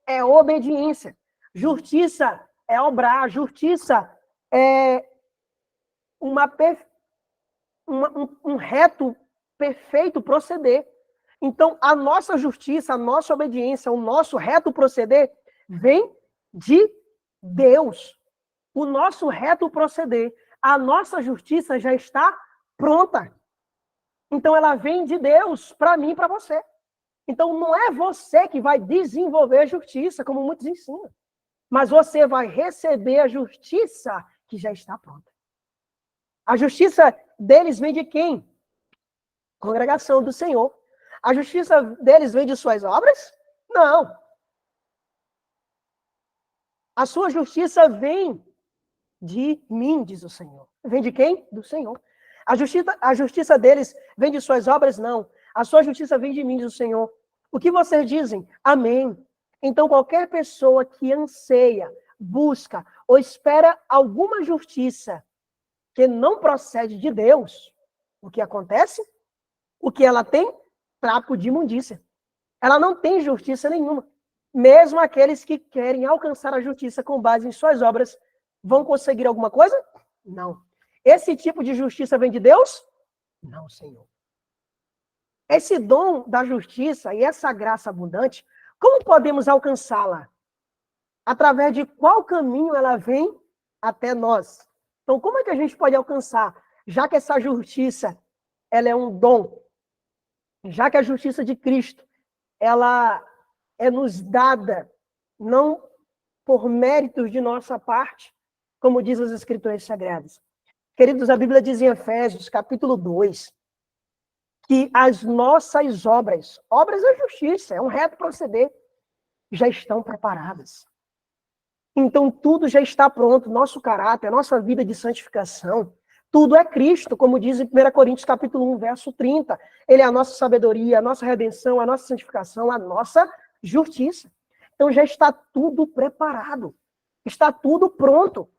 É obediência. Justiça é obrar. Justiça é um reto, perfeito proceder. Então, a nossa justiça, a nossa obediência, o nosso reto proceder vem de Deus. O nosso reto proceder, a nossa justiça já está pronta. Então, ela vem de Deus para mim e para você. Então, não é você que vai desenvolver a justiça, como muitos ensinam. Mas você vai receber a justiça que já está pronta. A justiça deles vem de quem? Congregação do Senhor. A justiça deles vem de suas obras? Não. A sua justiça vem de mim, diz o Senhor. Vem de quem? Do Senhor. A justiça deles vem de suas obras? Não. A sua justiça vem de mim, diz o Senhor. O que vocês dizem? Amém. Então, qualquer pessoa que anseia, busca ou espera alguma justiça que não procede de Deus, o que acontece? O que ela tem? Trapo de imundícia. Ela não tem justiça nenhuma. Mesmo aqueles que querem alcançar a justiça com base em suas obras, vão conseguir alguma coisa? Não. Esse tipo de justiça vem de Deus? Não, Senhor. Esse dom da justiça e essa graça abundante, como podemos alcançá-la? Através de qual caminho ela vem até nós? Então, como é que a gente pode alcançar? Já que essa justiça, ela é um dom, já que a justiça de Cristo, ela é nos dada, não por méritos de nossa parte, como diz as Escrituras Sagradas. Queridos, a Bíblia diz em Efésios, capítulo 2, que as nossas obras é justiça, é um reto proceder, já estão preparadas. Então, tudo já está pronto, nosso caráter, nossa vida de santificação, tudo é Cristo, como diz em 1 Coríntios capítulo 1, verso 30. Ele é a nossa sabedoria, a nossa redenção, a nossa santificação, a nossa justiça. Então, já está tudo preparado, está tudo pronto.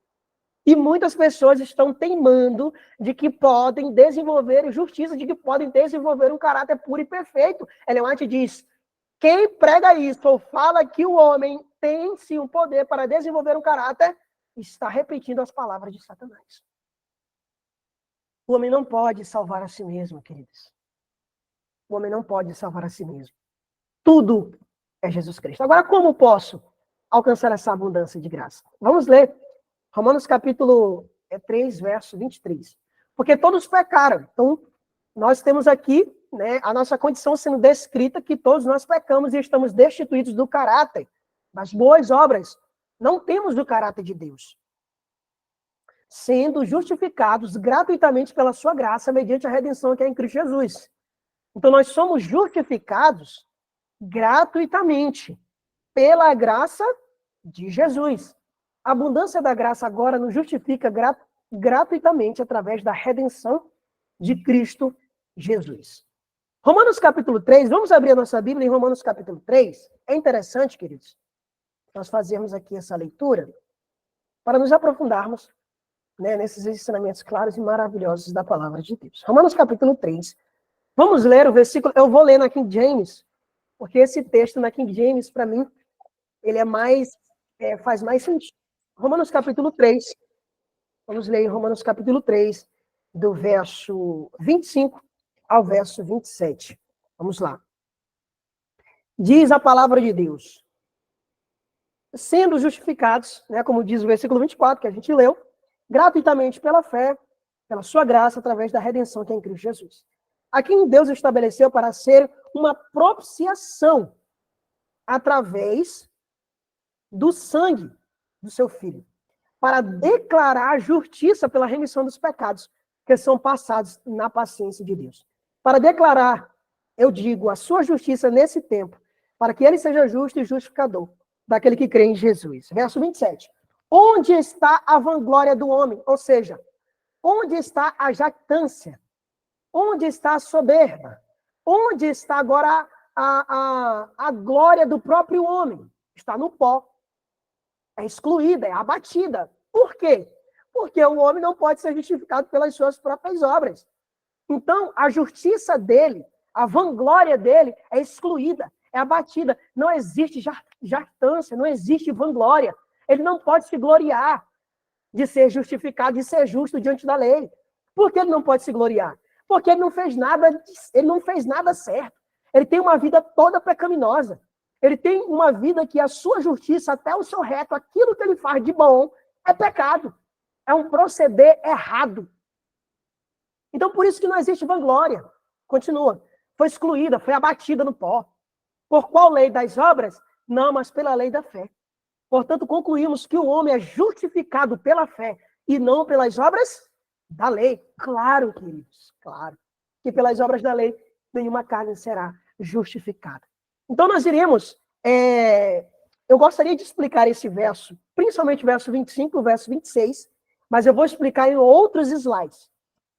E muitas pessoas estão teimando de que podem desenvolver justiça, de que podem desenvolver um caráter puro e perfeito. Ellen White diz, quem prega isso ou fala que o homem tem sim um poder para desenvolver um caráter, está repetindo as palavras de Satanás. O homem não pode salvar a si mesmo, queridos. O homem não pode salvar a si mesmo. Tudo é Jesus Cristo. Agora, como posso alcançar essa abundância de graça? Vamos ler Romanos capítulo 3, verso 23. Porque todos pecaram. Então, nós temos aqui, né, a nossa condição sendo descrita que todos nós pecamos e estamos destituídos do caráter, das boas obras. Não temos do caráter de Deus. Sendo justificados gratuitamente pela sua graça, mediante a redenção que é em Cristo Jesus. Então, nós somos justificados gratuitamente pela graça de Jesus. A abundância da graça agora nos justifica gratuitamente através da redenção de Cristo Jesus. Romanos capítulo 3, vamos abrir a nossa Bíblia em Romanos capítulo 3. É interessante, queridos, nós fazermos aqui essa leitura para nos aprofundarmos, né, nesses ensinamentos claros e maravilhosos da palavra de Deus. Romanos capítulo 3. Vamos ler o versículo, eu vou ler na King James, porque esse texto na King James, para mim, ele é mais, faz mais sentido. Romanos capítulo 3, Vamos ler em Romanos capítulo 3, do verso 25 ao verso 27. Vamos lá. Diz a palavra de Deus: sendo justificados, né, como diz o versículo 24, que a gente leu, gratuitamente pela fé, pela sua graça, através da redenção que é em Cristo Jesus. A quem Deus estabeleceu para ser uma propiciação através do sangue do seu Filho, para declarar a justiça pela remissão dos pecados que são passados na paciência de Deus. Para declarar, eu digo, a sua justiça nesse tempo, para que ele seja justo e justificador daquele que crê em Jesus. Verso 27. Onde está a vanglória do homem? Ou seja, onde está a jactância? Onde está a soberba? Onde está agora a glória do próprio homem? Está no pó. É excluída, é abatida. Por quê? Porque o homem não pode ser justificado pelas suas próprias obras. Então, a justiça dele, a vanglória dele é excluída, é abatida. Não existe jactância, não existe vanglória. Ele não pode se gloriar de ser justificado, de ser justo diante da lei. Por que ele não pode se gloriar? Porque ele não fez nada certo. Ele tem uma vida toda pecaminosa. Ele tem uma vida que a sua justiça, até o seu reto, aquilo que ele faz de bom, é pecado. É um proceder errado. Então, por isso que não existe vanglória. Continua. Foi excluída, foi abatida no pó. Por qual lei das obras? Não, mas pela lei da fé. Portanto, concluímos que o homem é justificado pela fé e não pelas obras da lei. Claro, queridos, claro. Que pelas obras da lei, nenhuma carne será justificada. Então, nós iremos... eu gostaria de explicar esse verso, principalmente o verso 25 e o verso 26, mas eu vou explicar em outros slides.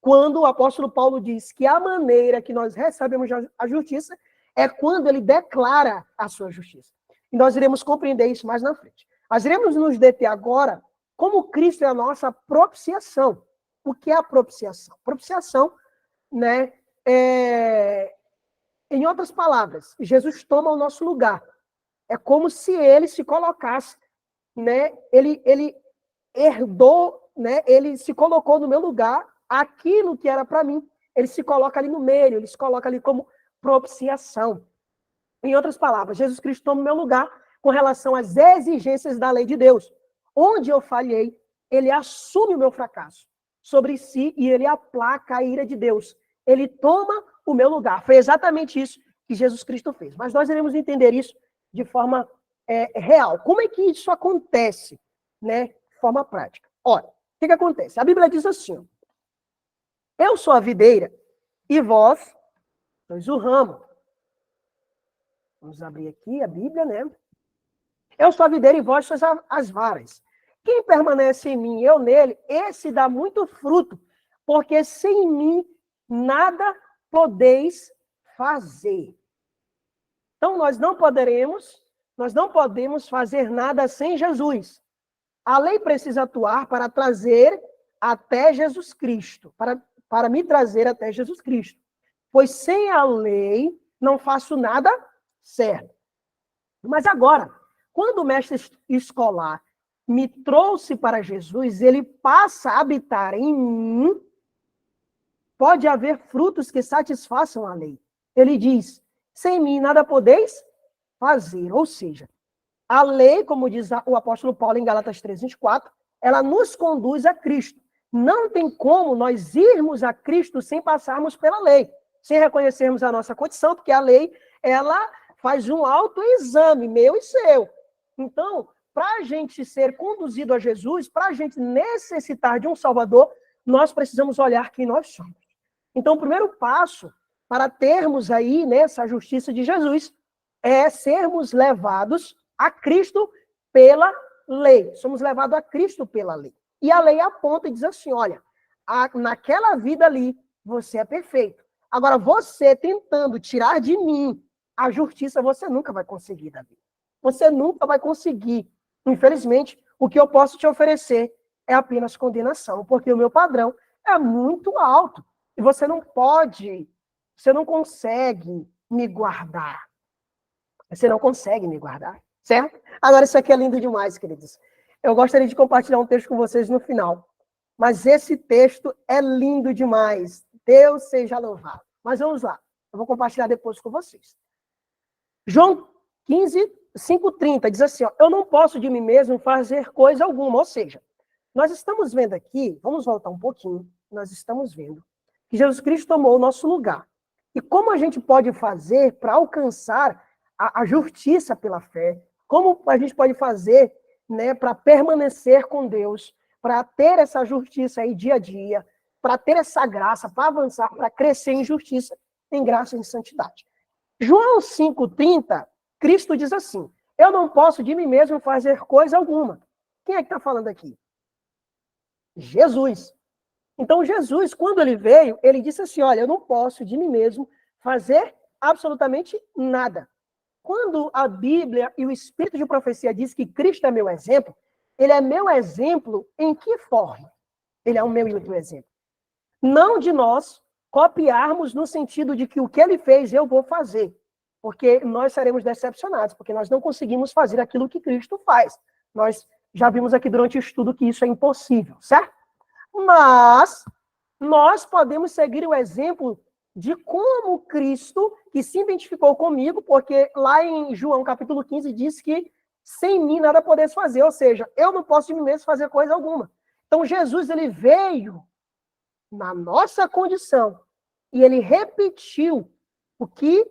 Quando o apóstolo Paulo diz que a maneira que nós recebemos a justiça é quando ele declara a sua justiça. E nós iremos compreender isso mais na frente. Nós iremos nos deter agora como Cristo é a nossa propiciação. O que é a propiciação? Propiciação, né, em outras palavras, Jesus toma o nosso lugar. É como se ele se colocasse, né, ele herdou, né, ele se colocou no meu lugar, aquilo que era para mim, ele se coloca ali no meio, ele se coloca ali como propiciação. Em outras palavras, Jesus Cristo toma o meu lugar com relação às exigências da lei de Deus. Onde eu falhei, ele assume o meu fracasso sobre si e ele aplaca a ira de Deus. Ele toma o meu lugar. Foi exatamente isso que Jesus Cristo fez. Mas nós iremos entender isso de forma real. Como é que isso acontece, né, de forma prática? Olha, o que acontece? A Bíblia diz assim, ó, eu sou a videira e vós sois o ramo. Vamos abrir aqui a Bíblia, né? Eu sou a videira e vós sois as varas. Quem permanece em mim, eu nele, esse dá muito fruto, porque sem mim nada podeis fazer. Então, nós não podemos fazer nada sem Jesus. A lei precisa atuar para trazer até Jesus Cristo, para me trazer até Jesus Cristo. Pois sem a lei não faço nada certo. Mas agora, quando o mestre escolar me trouxe para Jesus, ele passa a habitar em mim, pode haver frutos que satisfaçam a lei. Ele diz, sem mim nada podeis fazer. Ou seja, a lei, como diz o apóstolo Paulo em Gálatas 3:24, ela nos conduz a Cristo. Não tem como nós irmos a Cristo sem passarmos pela lei, sem reconhecermos a nossa condição, porque a lei, ela faz um autoexame, meu e seu. Então, para a gente ser conduzido a Jesus, para a gente necessitar de um Salvador, nós precisamos olhar quem nós somos. Então, o primeiro passo para termos aí, né, essa justiça de Jesus é sermos levados a Cristo pela lei. Somos levados a Cristo pela lei. E a lei aponta e diz assim, olha, naquela vida ali, você é perfeito. Agora, você tentando tirar de mim a justiça, você nunca vai conseguir, Davi. Você nunca vai conseguir. Infelizmente, o que eu posso te oferecer é apenas condenação, porque o meu padrão é muito alto. E você não consegue me guardar. Você não consegue me guardar, certo? Agora, isso aqui é lindo demais, queridos. Eu gostaria de compartilhar um texto com vocês no final. Mas esse texto é lindo demais. Deus seja louvado. Mas vamos lá. Eu vou compartilhar depois com vocês. João 15, 5:30 diz assim, ó, eu não posso de mim mesmo fazer coisa alguma. Ou seja, nós estamos vendo aqui, vamos voltar um pouquinho, nós estamos vendo que Jesus Cristo tomou o nosso lugar. E como a gente pode fazer para alcançar a justiça pela fé? Como a gente pode fazer, né, para permanecer com Deus, para ter essa justiça aí dia a dia, para ter essa graça, para avançar, para crescer em justiça, em graça e em santidade. João 5:30, Cristo diz assim, eu não posso de mim mesmo fazer coisa alguma. Quem é que está falando aqui? Jesus. Então, Jesus, quando ele veio, ele disse assim, olha, eu não posso de mim mesmo fazer absolutamente nada. Quando a Bíblia e o Espírito de profecia diz que Cristo é meu exemplo, ele é meu exemplo em que forma? Ele é o meu e o teu exemplo. Não de nós copiarmos no sentido de que o que ele fez eu vou fazer, porque nós seremos decepcionados, porque nós não conseguimos fazer aquilo que Cristo faz. Nós já vimos aqui durante o estudo que isso é impossível, certo? Mas nós podemos seguir o exemplo de como Cristo, que se identificou comigo, porque lá em João capítulo 15 diz que sem mim nada podeis fazer, ou seja, eu não posso de mim mesmo fazer coisa alguma. Então Jesus, ele veio na nossa condição e ele repetiu o que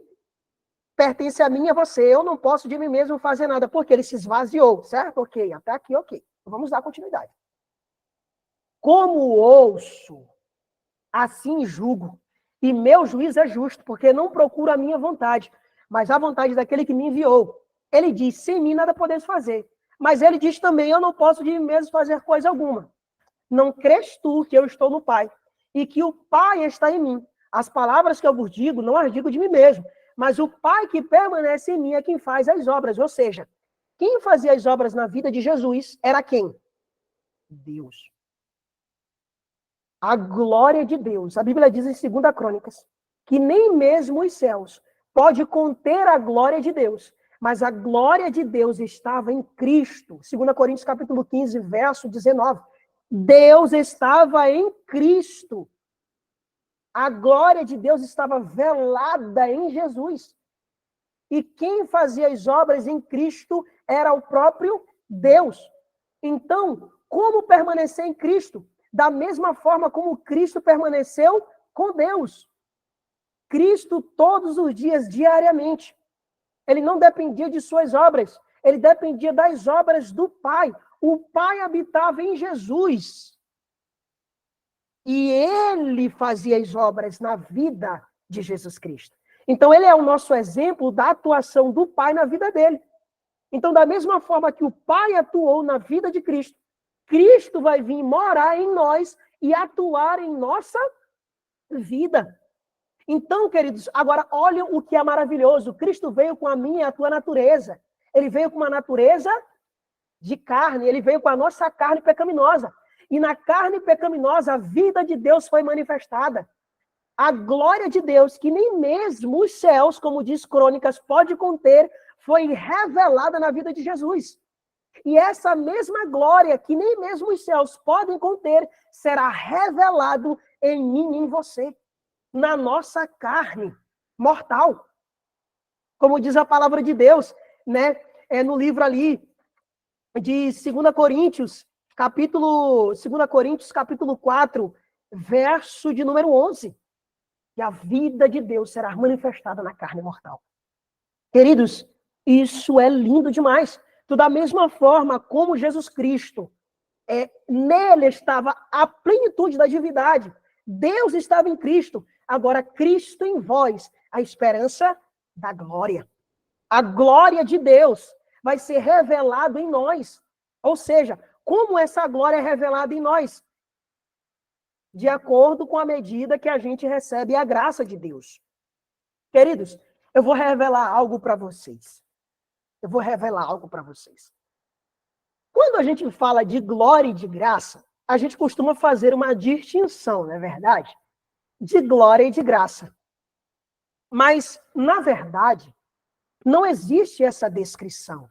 pertence a mim e a você. Eu não posso de mim mesmo fazer nada, porque ele se esvaziou, certo? Ok, até aqui, ok. Vamos dar continuidade. Como ouço, assim julgo. E meu juízo é justo, porque não procuro a minha vontade, mas a vontade daquele que me enviou. Ele diz, sem mim nada podeis fazer. Mas ele diz também, eu não posso de mim mesmo fazer coisa alguma. Não crês tu que eu estou no Pai, e que o Pai está em mim. As palavras que eu vos digo, não as digo de mim mesmo, mas o Pai que permanece em mim é quem faz as obras. Ou seja, quem fazia as obras na vida de Jesus era quem? Deus. A glória de Deus. A Bíblia diz em 2 Crônicas que nem mesmo os céus pode conter a glória de Deus, mas a glória de Deus estava em Cristo. 2 Coríntios capítulo 15, verso 19. Deus estava em Cristo. A glória de Deus estava velada em Jesus. E quem fazia as obras em Cristo era o próprio Deus. Então, como permanecer em Cristo? Da mesma forma como Cristo permaneceu com Deus. Cristo todos os dias, diariamente. Ele não dependia de suas obras, ele dependia das obras do Pai. O Pai habitava em Jesus. E ele fazia as obras na vida de Jesus Cristo. Então, ele é o nosso exemplo da atuação do Pai na vida dele. Então, da mesma forma que o Pai atuou na vida de Cristo, Cristo vai vir morar em nós e atuar em nossa vida. Então, queridos, agora olhem o que é maravilhoso. Cristo veio com a minha e a tua natureza. Ele veio com uma natureza de carne, ele veio com a nossa carne pecaminosa. E na carne pecaminosa, a vida de Deus foi manifestada. A glória de Deus, que nem mesmo os céus, como diz Crônicas, pode conter, foi revelada na vida de Jesus. E essa mesma glória, que nem mesmo os céus podem conter, será revelado em mim e em você, na nossa carne mortal. Como diz a palavra de Deus, né? No livro ali de 2 Coríntios, capítulo 4, verso de número 11. E a vida de Deus será manifestada na carne mortal. Queridos, isso é lindo demais. Da mesma forma como Jesus Cristo, nele estava a plenitude da divindade. Deus estava em Cristo. Agora, Cristo em vós, a esperança da glória. A glória de Deus vai ser revelada em nós. Ou seja, como essa glória é revelada em nós? De acordo com a medida que a gente recebe a graça de Deus. Queridos, eu vou revelar algo para vocês. Quando a gente fala de glória e de graça, a gente costuma fazer uma distinção, não é verdade? De glória e de graça. Mas, na verdade, não existe essa descrição,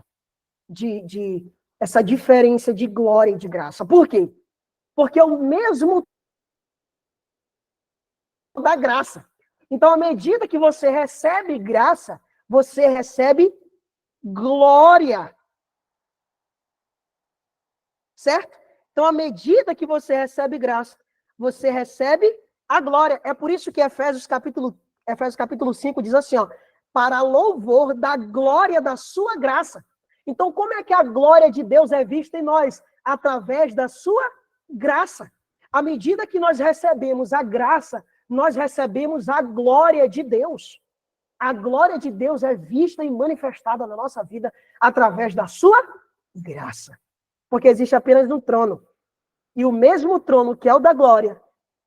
essa diferença de glória e de graça. Por quê? Porque é o mesmo da graça. Então, à medida que você recebe graça, você recebe glória. Certo? Então, à medida que você recebe graça, você recebe a glória. É por isso que Efésios capítulo 5 diz assim, ó, para louvor da glória da sua graça. Então, como é que a glória de Deus é vista em nós? Através da sua graça. À medida que nós recebemos a graça, nós recebemos a glória de Deus. A glória de Deus é vista e manifestada na nossa vida através da sua graça. Porque existe apenas um trono. E o mesmo trono que é o da glória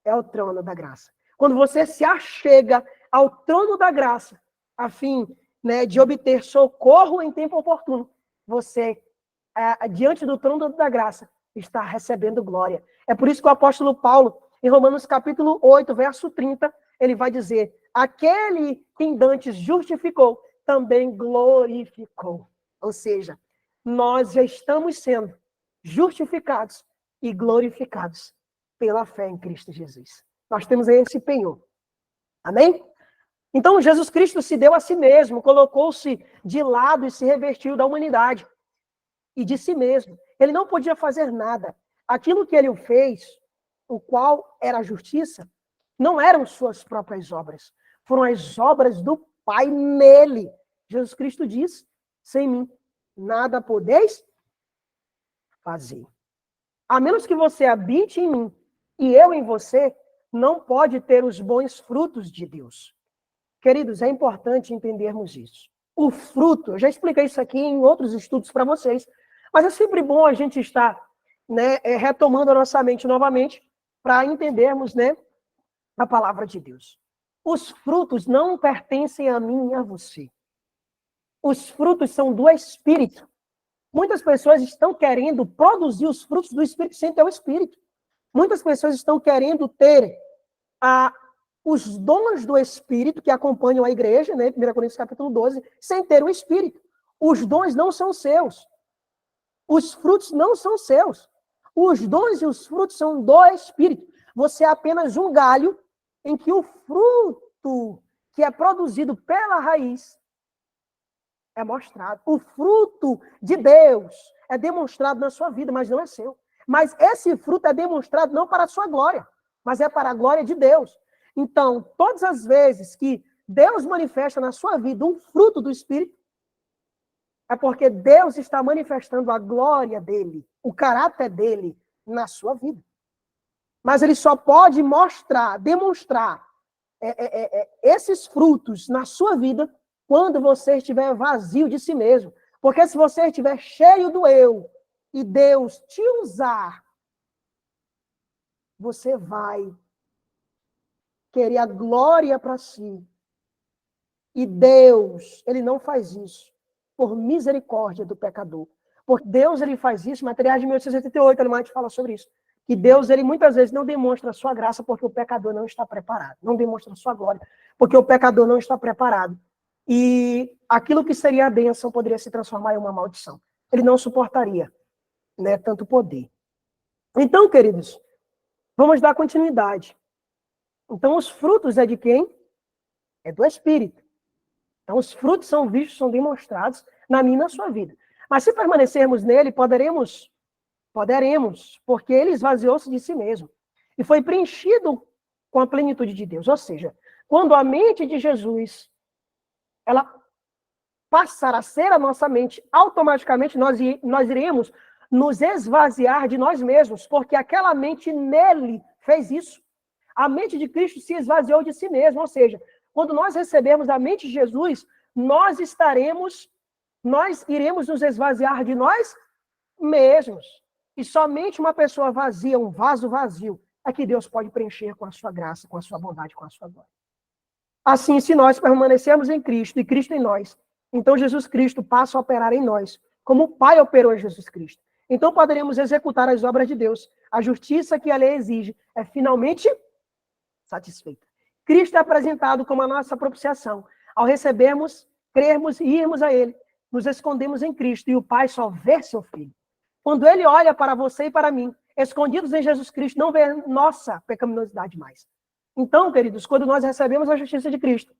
é o trono da graça. Quando você se achega ao trono da graça, a fim, né, de obter socorro em tempo oportuno, você, diante do trono da graça, está recebendo glória. É por isso que o apóstolo Paulo, em Romanos capítulo 8, verso 30, ele vai dizer, aquele que dantes justificou, também glorificou. Ou seja, nós já estamos sendo justificados e glorificados pela fé em Cristo Jesus. Nós temos esse penhor. Amém? Então, Jesus Cristo se deu a si mesmo, colocou-se de lado e se revestiu da humanidade e de si mesmo. Ele não podia fazer nada. Aquilo que ele fez, o qual era a justiça, não eram suas próprias obras. Foram as obras do Pai nele. Jesus Cristo diz, sem mim, nada podeis fazer. A menos que você habite em mim e eu em você, não pode ter os bons frutos de Deus. Queridos, é importante entendermos isso. O fruto, eu já expliquei isso aqui em outros estudos para vocês, mas é sempre bom a gente estar, né, retomando a nossa mente novamente para entendermos, né, a palavra de Deus. Os frutos não pertencem a mim e a você. Os frutos são do Espírito. Muitas pessoas estão querendo produzir os frutos do Espírito sem ter o Espírito. Muitas pessoas estão querendo ter os dons do Espírito que acompanham a igreja, né? 1 Coríntios capítulo 12, sem ter o Espírito. Os dons não são seus. Os frutos não são seus. Os dons e os frutos são do Espírito. Você é apenas um galho em que o fruto que é produzido pela raiz é mostrado. O fruto de Deus é demonstrado na sua vida, mas não é seu. Mas esse fruto é demonstrado não para a sua glória, mas é para a glória de Deus. Então, todas as vezes que Deus manifesta na sua vida um fruto do Espírito, é porque Deus está manifestando a glória dele, o caráter dele na sua vida. Mas ele só pode demonstrar esses frutos na sua vida quando você estiver vazio de si mesmo. Porque se você estiver cheio do eu e Deus te usar, você vai querer a glória para si. E Deus, ele não faz isso por misericórdia do pecador. Porque Deus, ele faz isso, Materiais de 1888, ele mais fala sobre isso. Que Deus, ele muitas vezes não demonstra a sua graça porque o pecador não está preparado. Não demonstra a sua glória porque o pecador não está preparado. E aquilo que seria a bênção poderia se transformar em uma maldição. Ele não suportaria, né, tanto poder. Então, queridos, vamos dar continuidade. Então, os frutos é de quem? É do Espírito. Então, os frutos são vistos, são demonstrados na minha e na sua vida. Mas se permanecermos nele, poderemos, porque ele esvaziou-se de si mesmo e foi preenchido com a plenitude de Deus. Ou seja, quando a mente de Jesus ela passar a ser a nossa mente, automaticamente nós iremos nos esvaziar de nós mesmos, porque aquela mente nele fez isso. A mente de Cristo se esvaziou de si mesmo, ou seja, quando nós recebermos a mente de Jesus, nós iremos nos esvaziar de nós mesmos. E somente uma pessoa vazia, um vaso vazio, é que Deus pode preencher com a sua graça, com a sua bondade, com a sua glória. Assim, se nós permanecermos em Cristo e Cristo em nós, então Jesus Cristo passa a operar em nós, como o Pai operou em Jesus Cristo. Então poderemos executar as obras de Deus. A justiça que a lei exige é finalmente satisfeita. Cristo é apresentado como a nossa propiciação. Ao recebermos, crermos e irmos a Ele, nos escondemos em Cristo e o Pai só vê seu Filho. Quando Ele olha para você e para mim, escondidos em Jesus Cristo, não vê nossa pecaminosidade mais. Então, queridos, quando nós recebemos a justiça de Cristo,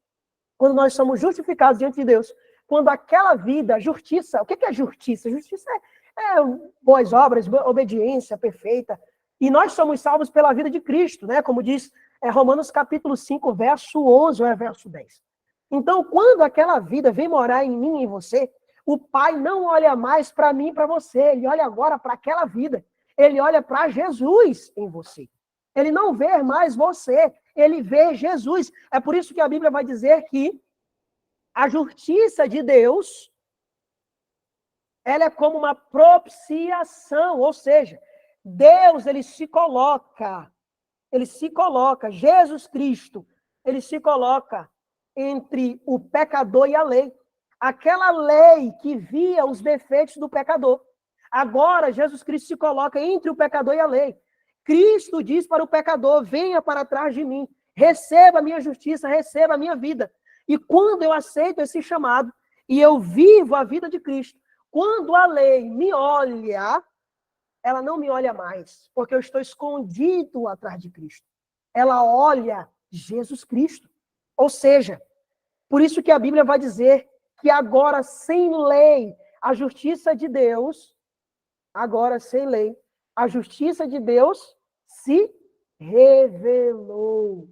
quando nós somos justificados diante de Deus, quando aquela vida, justiça, o que é justiça? Justiça é boas obras, obediência perfeita. E nós somos salvos pela vida de Cristo, né? Como diz Romanos capítulo 5, verso 11 ou verso 10. Então, quando aquela vida vem morar em mim e em você, o Pai não olha mais para mim e para você, ele olha agora para aquela vida. Ele olha para Jesus em você. Ele não vê mais você, ele vê Jesus. É por isso que a Bíblia vai dizer que a justiça de Deus, ela é como uma propiciação, ou seja, Deus, ele se coloca, Jesus Cristo, ele se coloca entre o pecador e a lei. Aquela lei que via os defeitos do pecador. Agora, Jesus Cristo se coloca entre o pecador e a lei. Cristo diz para o pecador, venha para trás de mim, receba a minha justiça, receba a minha vida. E quando eu aceito esse chamado, e eu vivo a vida de Cristo, quando a lei me olha, ela não me olha mais, porque eu estou escondido atrás de Cristo. Ela olha Jesus Cristo. Ou seja, por isso que a Bíblia vai dizer que agora, sem lei, a justiça de Deus, agora sem lei, a justiça de Deus se revelou.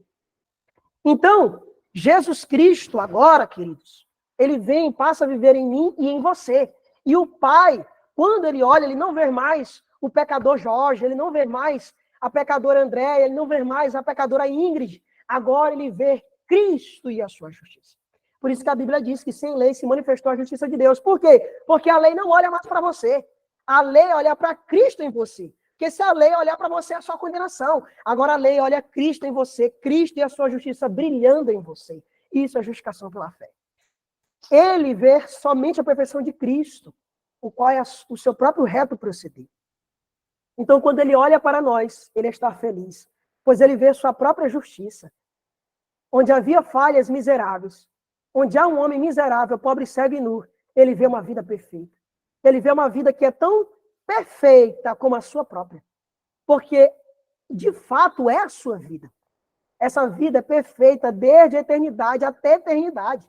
Então, Jesus Cristo agora, queridos, ele vem, passa a viver em mim e em você. E o Pai, quando ele olha, ele não vê mais o pecador Jorge, ele não vê mais a pecadora Andréia, ele não vê mais a pecadora Ingrid. Agora ele vê Cristo e a sua justiça. Por isso que a Bíblia diz que sem lei se manifestou a justiça de Deus. Por quê? Porque a lei não olha mais para você. A lei olha para Cristo em você. Porque se a lei olhar para você, é a sua condenação. Agora a lei olha Cristo em você, Cristo e a sua justiça brilhando em você. Isso é justificação pela fé. Ele vê somente a perfeição de Cristo, o qual é o seu próprio reto proceder. Então, quando ele olha para nós, ele está feliz, pois ele vê sua própria justiça. Onde havia falhas miseráveis, onde há um homem miserável, pobre, cego e nu, ele vê uma vida perfeita. Ele vê uma vida que é tão perfeita como a sua própria. Porque, de fato, é a sua vida. Essa vida é perfeita desde a eternidade até a eternidade.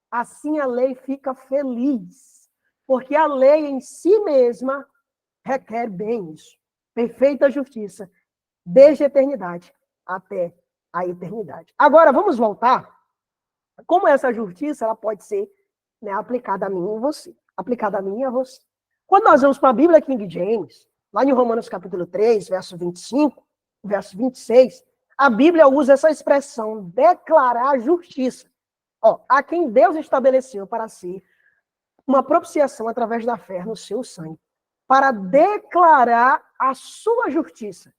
Assim a lei fica feliz. Porque a lei em si mesma requer bem isso. Perfeita justiça, desde a eternidade até a eternidade. Agora, vamos voltar. Como essa justiça ela pode ser, né, aplicada a mim e a você. Aplicada a mim e a você. Quando nós vamos para a Bíblia King James, lá em Romanos capítulo 3, verso 25, verso 26, a Bíblia usa essa expressão, declarar justiça. A quem Deus estabeleceu para ser uma propiciação através da fé no seu sangue, para declarar a sua justiça,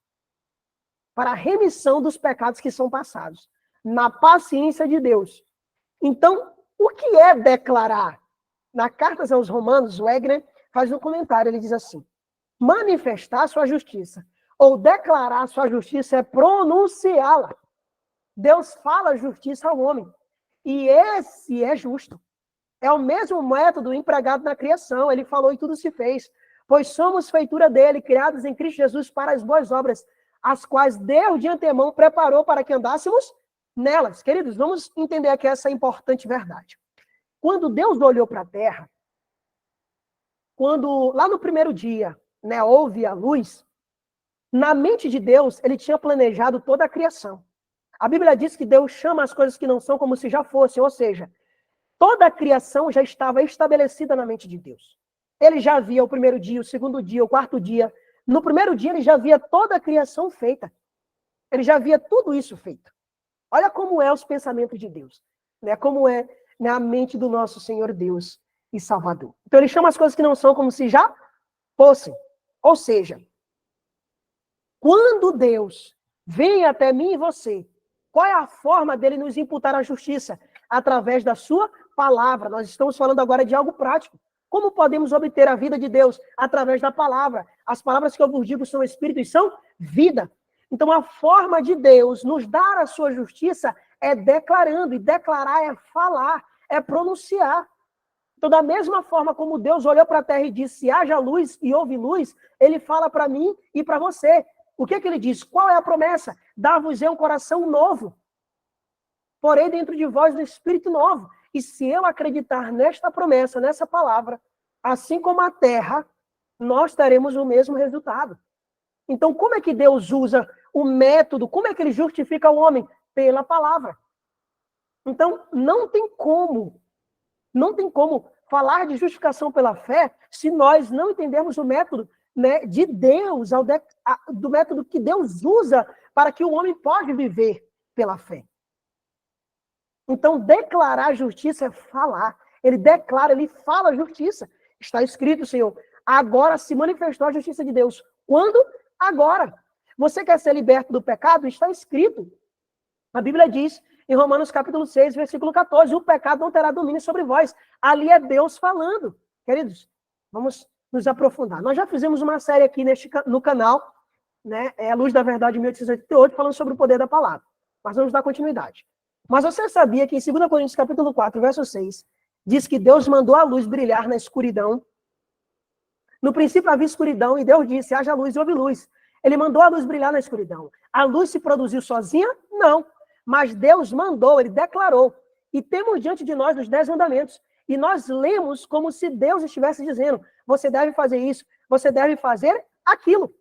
para a remissão dos pecados que são passados, na paciência de Deus. Então, o que é declarar? Na carta aos Romanos, Wegner faz um comentário, ele diz assim, manifestar sua justiça, ou declarar sua justiça é pronunciá-la. Deus fala justiça ao homem, e esse é justo. É o mesmo método empregado na criação, ele falou e tudo se fez, pois somos feitura dele, criados em Cristo Jesus para as boas obras, as quais Deus de antemão preparou para que andássemos nelas. Queridos, vamos entender aqui essa importante verdade. Quando Deus olhou para a terra, quando lá no primeiro dia, né, houve a luz, na mente de Deus, ele tinha planejado toda a criação. A Bíblia diz que Deus chama as coisas que não são como se já fossem, ou seja, toda a criação já estava estabelecida na mente de Deus. Ele já via o primeiro dia, o segundo dia, o quarto dia. No primeiro dia, ele já via toda a criação feita. Ele já via tudo isso feito. Olha como é os pensamentos de Deus, né? Como é na mente do nosso Senhor Deus e Salvador. Então, ele chama as coisas que não são como se já fossem. Ou seja, quando Deus vem até mim e você, qual é a forma dele nos imputar a justiça? Através da sua palavra. Nós estamos falando agora de algo prático. Como podemos obter a vida de Deus? Através da palavra. As palavras que eu vos digo são espírito e são vida. Então, a forma de Deus nos dar a sua justiça é declarando. E declarar é falar, é pronunciar. Então, da mesma forma como Deus olhou para a terra e disse, haja luz e houve luz, ele fala para mim e para você. O que ele diz? Qual é a promessa? Dar-vos-ei um coração novo. Porém, dentro de vós um espírito novo. E se eu acreditar nesta promessa, nessa palavra, assim como a terra, nós teremos o mesmo resultado. Então, como é que Deus usa o método? Como é que ele justifica o homem? Pela palavra. Então, não tem como falar de justificação pela fé se nós não entendermos o método, né, de Deus, do método que Deus usa para que o homem pode viver pela fé. Então, declarar justiça é falar. Ele declara, ele fala justiça. Está escrito, Senhor, agora se manifestou a justiça de Deus. Quando? Agora. Você quer ser liberto do pecado? Está escrito. A Bíblia diz, em Romanos capítulo 6, versículo 14, o pecado não terá domínio sobre vós. Ali é Deus falando. Queridos, vamos nos aprofundar. Nós já fizemos uma série aqui no canal, né, a Luz da Verdade 1888, falando sobre o poder da palavra. Mas vamos dar continuidade. Mas você sabia que em 2 Coríntios capítulo 4, verso 6, diz que Deus mandou a luz brilhar na escuridão? No princípio havia escuridão e Deus disse, haja luz e houve luz. Ele mandou a luz brilhar na escuridão. A luz se produziu sozinha? Não. Mas Deus mandou, ele declarou. E temos diante de nós os 10 mandamentos. E nós lemos como se Deus estivesse dizendo, você deve fazer isso, você deve fazer aquilo.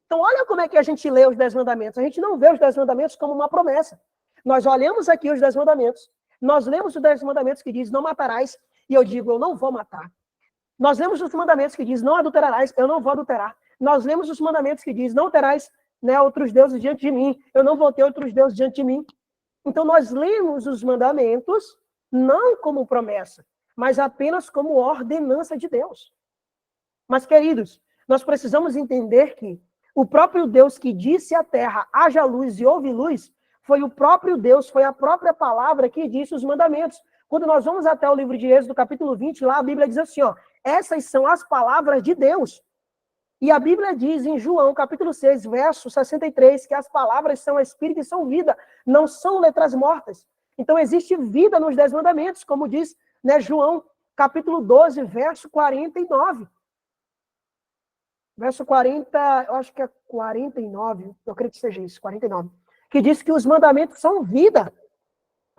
Então olha como é que a gente lê os 10 mandamentos. A gente não vê os 10 mandamentos como uma promessa. Nós olhamos aqui os 10 mandamentos, nós lemos os 10 mandamentos que diz não matarás, e eu digo, eu não vou matar. Nós lemos os mandamentos que diz não adulterarás, eu não vou adulterar. Nós lemos os mandamentos que diz não terás, né, outros deuses diante de mim, eu não vou ter outros deuses diante de mim. Então nós lemos os mandamentos não como promessa, mas apenas como ordenança de Deus. Mas, queridos, nós precisamos entender que o próprio Deus que disse à terra, haja luz e houve luz, foi o próprio Deus, foi a própria palavra que disse os mandamentos. Quando nós vamos até o livro de Êxodo, capítulo 20, lá a Bíblia diz assim, ó, essas são as palavras de Deus. E a Bíblia diz em João, capítulo 6, verso 63, que as palavras são espírito e são vida, não são letras mortas. Então existe vida nos 10 mandamentos, como diz, né, João, capítulo 12, verso 49. Verso 40, eu acho que é 49, eu creio que seja isso, 49. Que diz que os mandamentos são vida.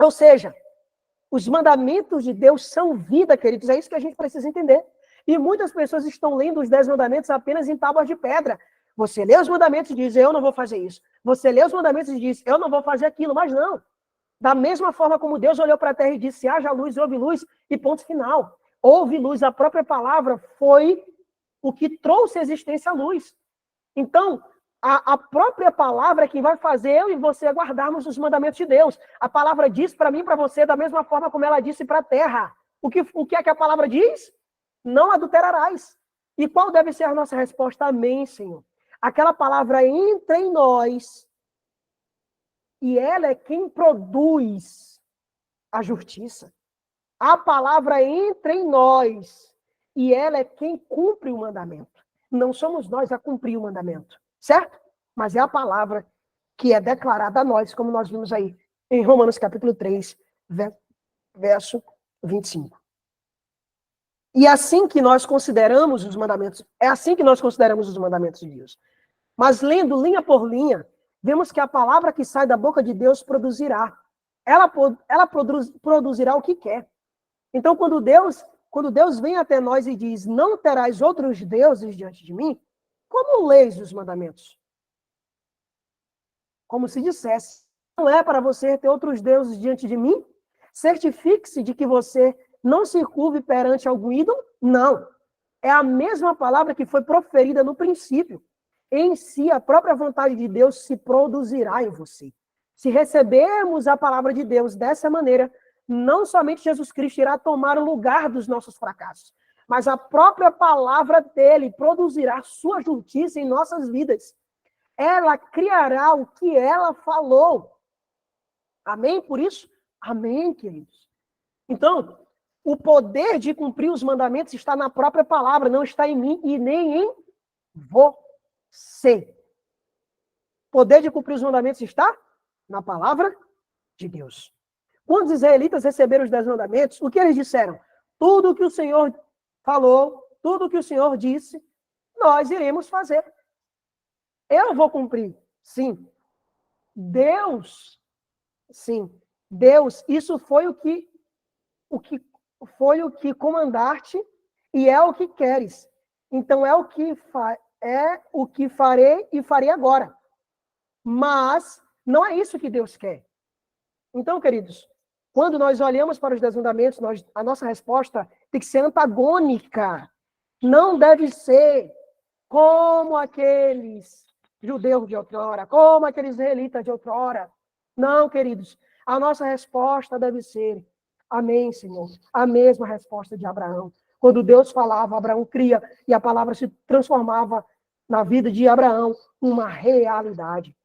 Ou seja, os mandamentos de Deus são vida, queridos. É isso que a gente precisa entender. E muitas pessoas estão lendo os 10 mandamentos apenas em tábuas de pedra. Você lê os mandamentos e diz, eu não vou fazer isso. Você lê os mandamentos e diz, eu não vou fazer aquilo. Mas não. Da mesma forma como Deus olhou para a terra e disse, haja luz, houve luz, e ponto final. Houve luz, a própria palavra foi o que trouxe à existência a luz. Então, a própria palavra é que vai fazer eu e você guardarmos os mandamentos de Deus. A palavra diz para mim e para você da mesma forma como ela disse para a terra. O que é que a palavra diz? Não adulterarás. E qual deve ser a nossa resposta? Amém, Senhor. Aquela palavra entra em nós e ela é quem produz a justiça. A palavra entra em nós e ela é quem cumpre o mandamento. Não somos nós a cumprir o mandamento. Certo? Mas é a palavra que é declarada a nós, como nós vimos aí em Romanos capítulo 3, verso 25. E é assim que nós consideramos os mandamentos, de Deus. Mas lendo linha por linha, vemos que a palavra que sai da boca de Deus produzirá. Ela produzirá o que quer. Então, quando Deus vem até nós e diz, não terás outros deuses diante de mim, como leis os mandamentos? Como se dissesse, não é para você ter outros deuses diante de mim? Certifique-se de que você não se curve perante algum ídolo? Não. É a mesma palavra que foi proferida no princípio. Em si, a própria vontade de Deus se produzirá em você. Se recebermos a palavra de Deus dessa maneira, não somente Jesus Cristo irá tomar o lugar dos nossos fracassos, mas a própria palavra dele produzirá sua justiça em nossas vidas. Ela criará o que ela falou. Amém por isso? Amém, queridos. Então, o poder de cumprir os mandamentos está na própria palavra, não está em mim e nem em você. O poder de cumprir os mandamentos está na palavra de Deus. Quando os israelitas receberam os 10 mandamentos, o que eles disseram? Tudo que o Senhor falou, tudo que o Senhor disse, nós iremos fazer. Eu vou cumprir, sim. Deus, sim. Deus, isso foi foi o que comandaste e é o que queres. Então é o que farei e farei agora. Mas não é isso que Deus quer. Então, queridos, quando nós olhamos para os 10 mandamentos, a nossa resposta tem que ser antagônica. Não deve ser como aqueles judeus de outrora, como aqueles israelitas de outrora. Não, queridos, a nossa resposta deve ser: amém, Senhor. A mesma resposta de Abraão. Quando Deus falava, Abraão cria, e a palavra se transformava na vida de Abraão uma realidade.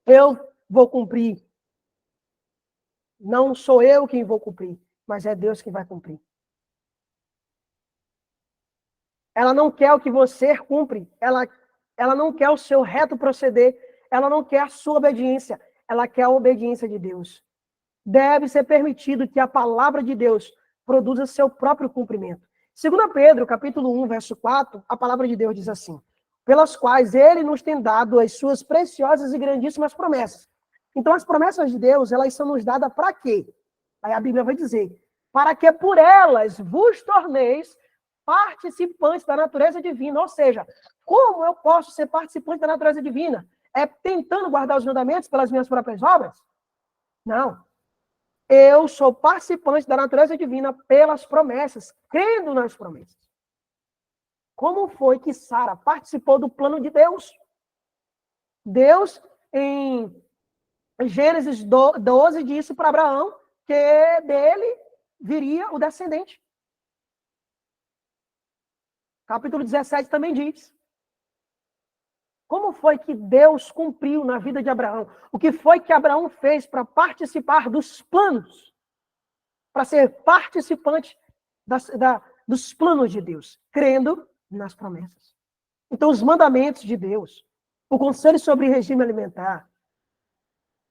Eu vou cumprir. Não sou eu quem vou cumprir, mas é Deus quem vai cumprir. Ela não quer o que você cumpre, ela não quer o seu reto proceder, ela não quer a sua obediência, ela quer a obediência de Deus. Deve ser permitido que a palavra de Deus produza seu próprio cumprimento. 2 Pedro, capítulo 1, verso 4, a palavra de Deus diz assim: pelas quais ele nos tem dado as suas preciosas e grandíssimas promessas. Então, as promessas de Deus, elas são nos dadas para quê? Aí a Bíblia vai dizer: para que por elas vos torneis participantes da natureza divina. Ou seja, como eu posso ser participante da natureza divina? É tentando guardar os mandamentos pelas minhas próprias obras? Não. Eu sou participante da natureza divina pelas promessas, crendo nas promessas. Como foi que Sara participou do plano de Deus? Deus, em Gênesis 12, disse para Abraão que dele viria o descendente. Capítulo 17 também diz. Como foi que Deus cumpriu na vida de Abraão? O que foi que Abraão fez para participar dos planos? Para ser participante dos planos de Deus, crendo nas promessas. Então, os mandamentos de Deus, o conselho sobre regime alimentar,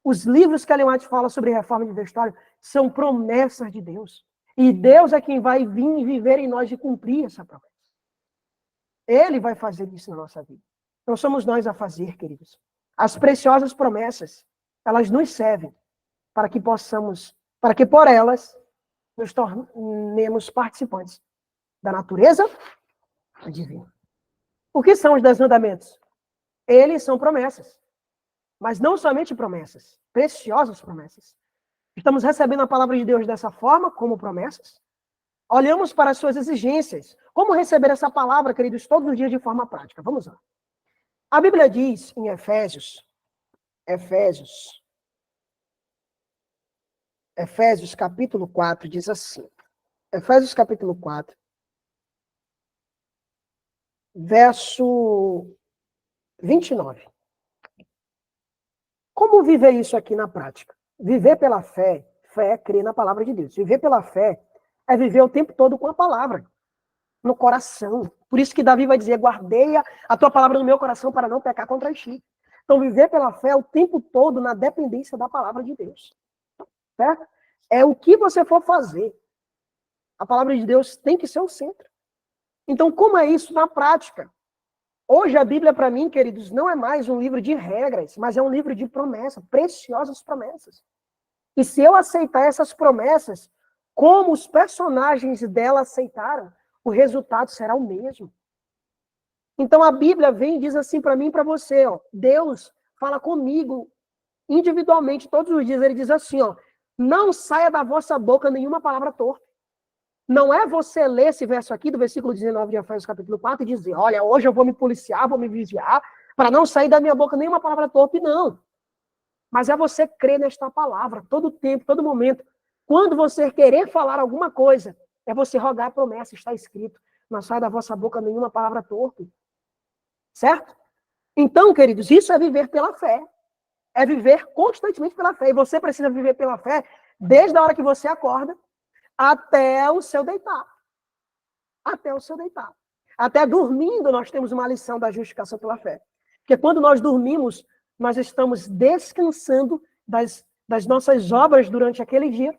os livros que a Ellen White fala sobre reforma universitária, são promessas de Deus. E Deus é quem vai vir e viver em nós e cumprir essa promessa. Ele vai fazer isso na nossa vida. Não somos nós a fazer, queridos. As preciosas promessas, elas nos servem para que por elas, nos tornemos participantes da natureza divina. O que são os 10 mandamentos? Eles são promessas. Mas não somente promessas, preciosas promessas. Estamos recebendo a palavra de Deus dessa forma, como promessas. Olhamos para as suas exigências. Como receber essa palavra, queridos, todos os dias de forma prática? Vamos lá. A Bíblia diz em Efésios capítulo 4, diz assim. Efésios capítulo 4, verso 29. Como viver isso aqui na prática? Viver pela fé é crer na palavra de Deus. Viver pela fé é viver o tempo todo com a palavra, no coração. Por isso que Davi vai dizer: guardei a tua palavra no meu coração para não pecar contra ti. Então, viver pela fé é o tempo todo na dependência da palavra de Deus. Certo? É o que você for fazer. A palavra de Deus tem que ser o centro. Então, como é isso na prática? Hoje a Bíblia, para mim, queridos, não é mais um livro de regras, mas é um livro de promessas, preciosas promessas. E se eu aceitar essas promessas, como os personagens dela aceitaram, o resultado será o mesmo. Então a Bíblia vem e diz assim para mim e para você, ó, Deus fala comigo individualmente todos os dias. Ele diz assim, ó: não saia da vossa boca nenhuma palavra torta. Não é você ler esse verso aqui, do versículo 19 de Efésios capítulo 4, e dizer: olha, hoje eu vou me policiar, vou me vigiar, para não sair da minha boca nenhuma palavra torta. Não. Mas é você crer nesta palavra, todo tempo, todo momento. Quando você querer falar alguma coisa, é você rogar a promessa, está escrito: não sai da vossa boca nenhuma palavra torta. Certo? Então, queridos, isso é viver pela fé. É viver constantemente pela fé. E você precisa viver pela fé desde a hora que você acorda até o seu deitar. Até o seu deitar. Até dormindo, nós temos uma lição da justificação pela fé. Porque quando nós dormimos, nós estamos descansando das nossas obras durante aquele dia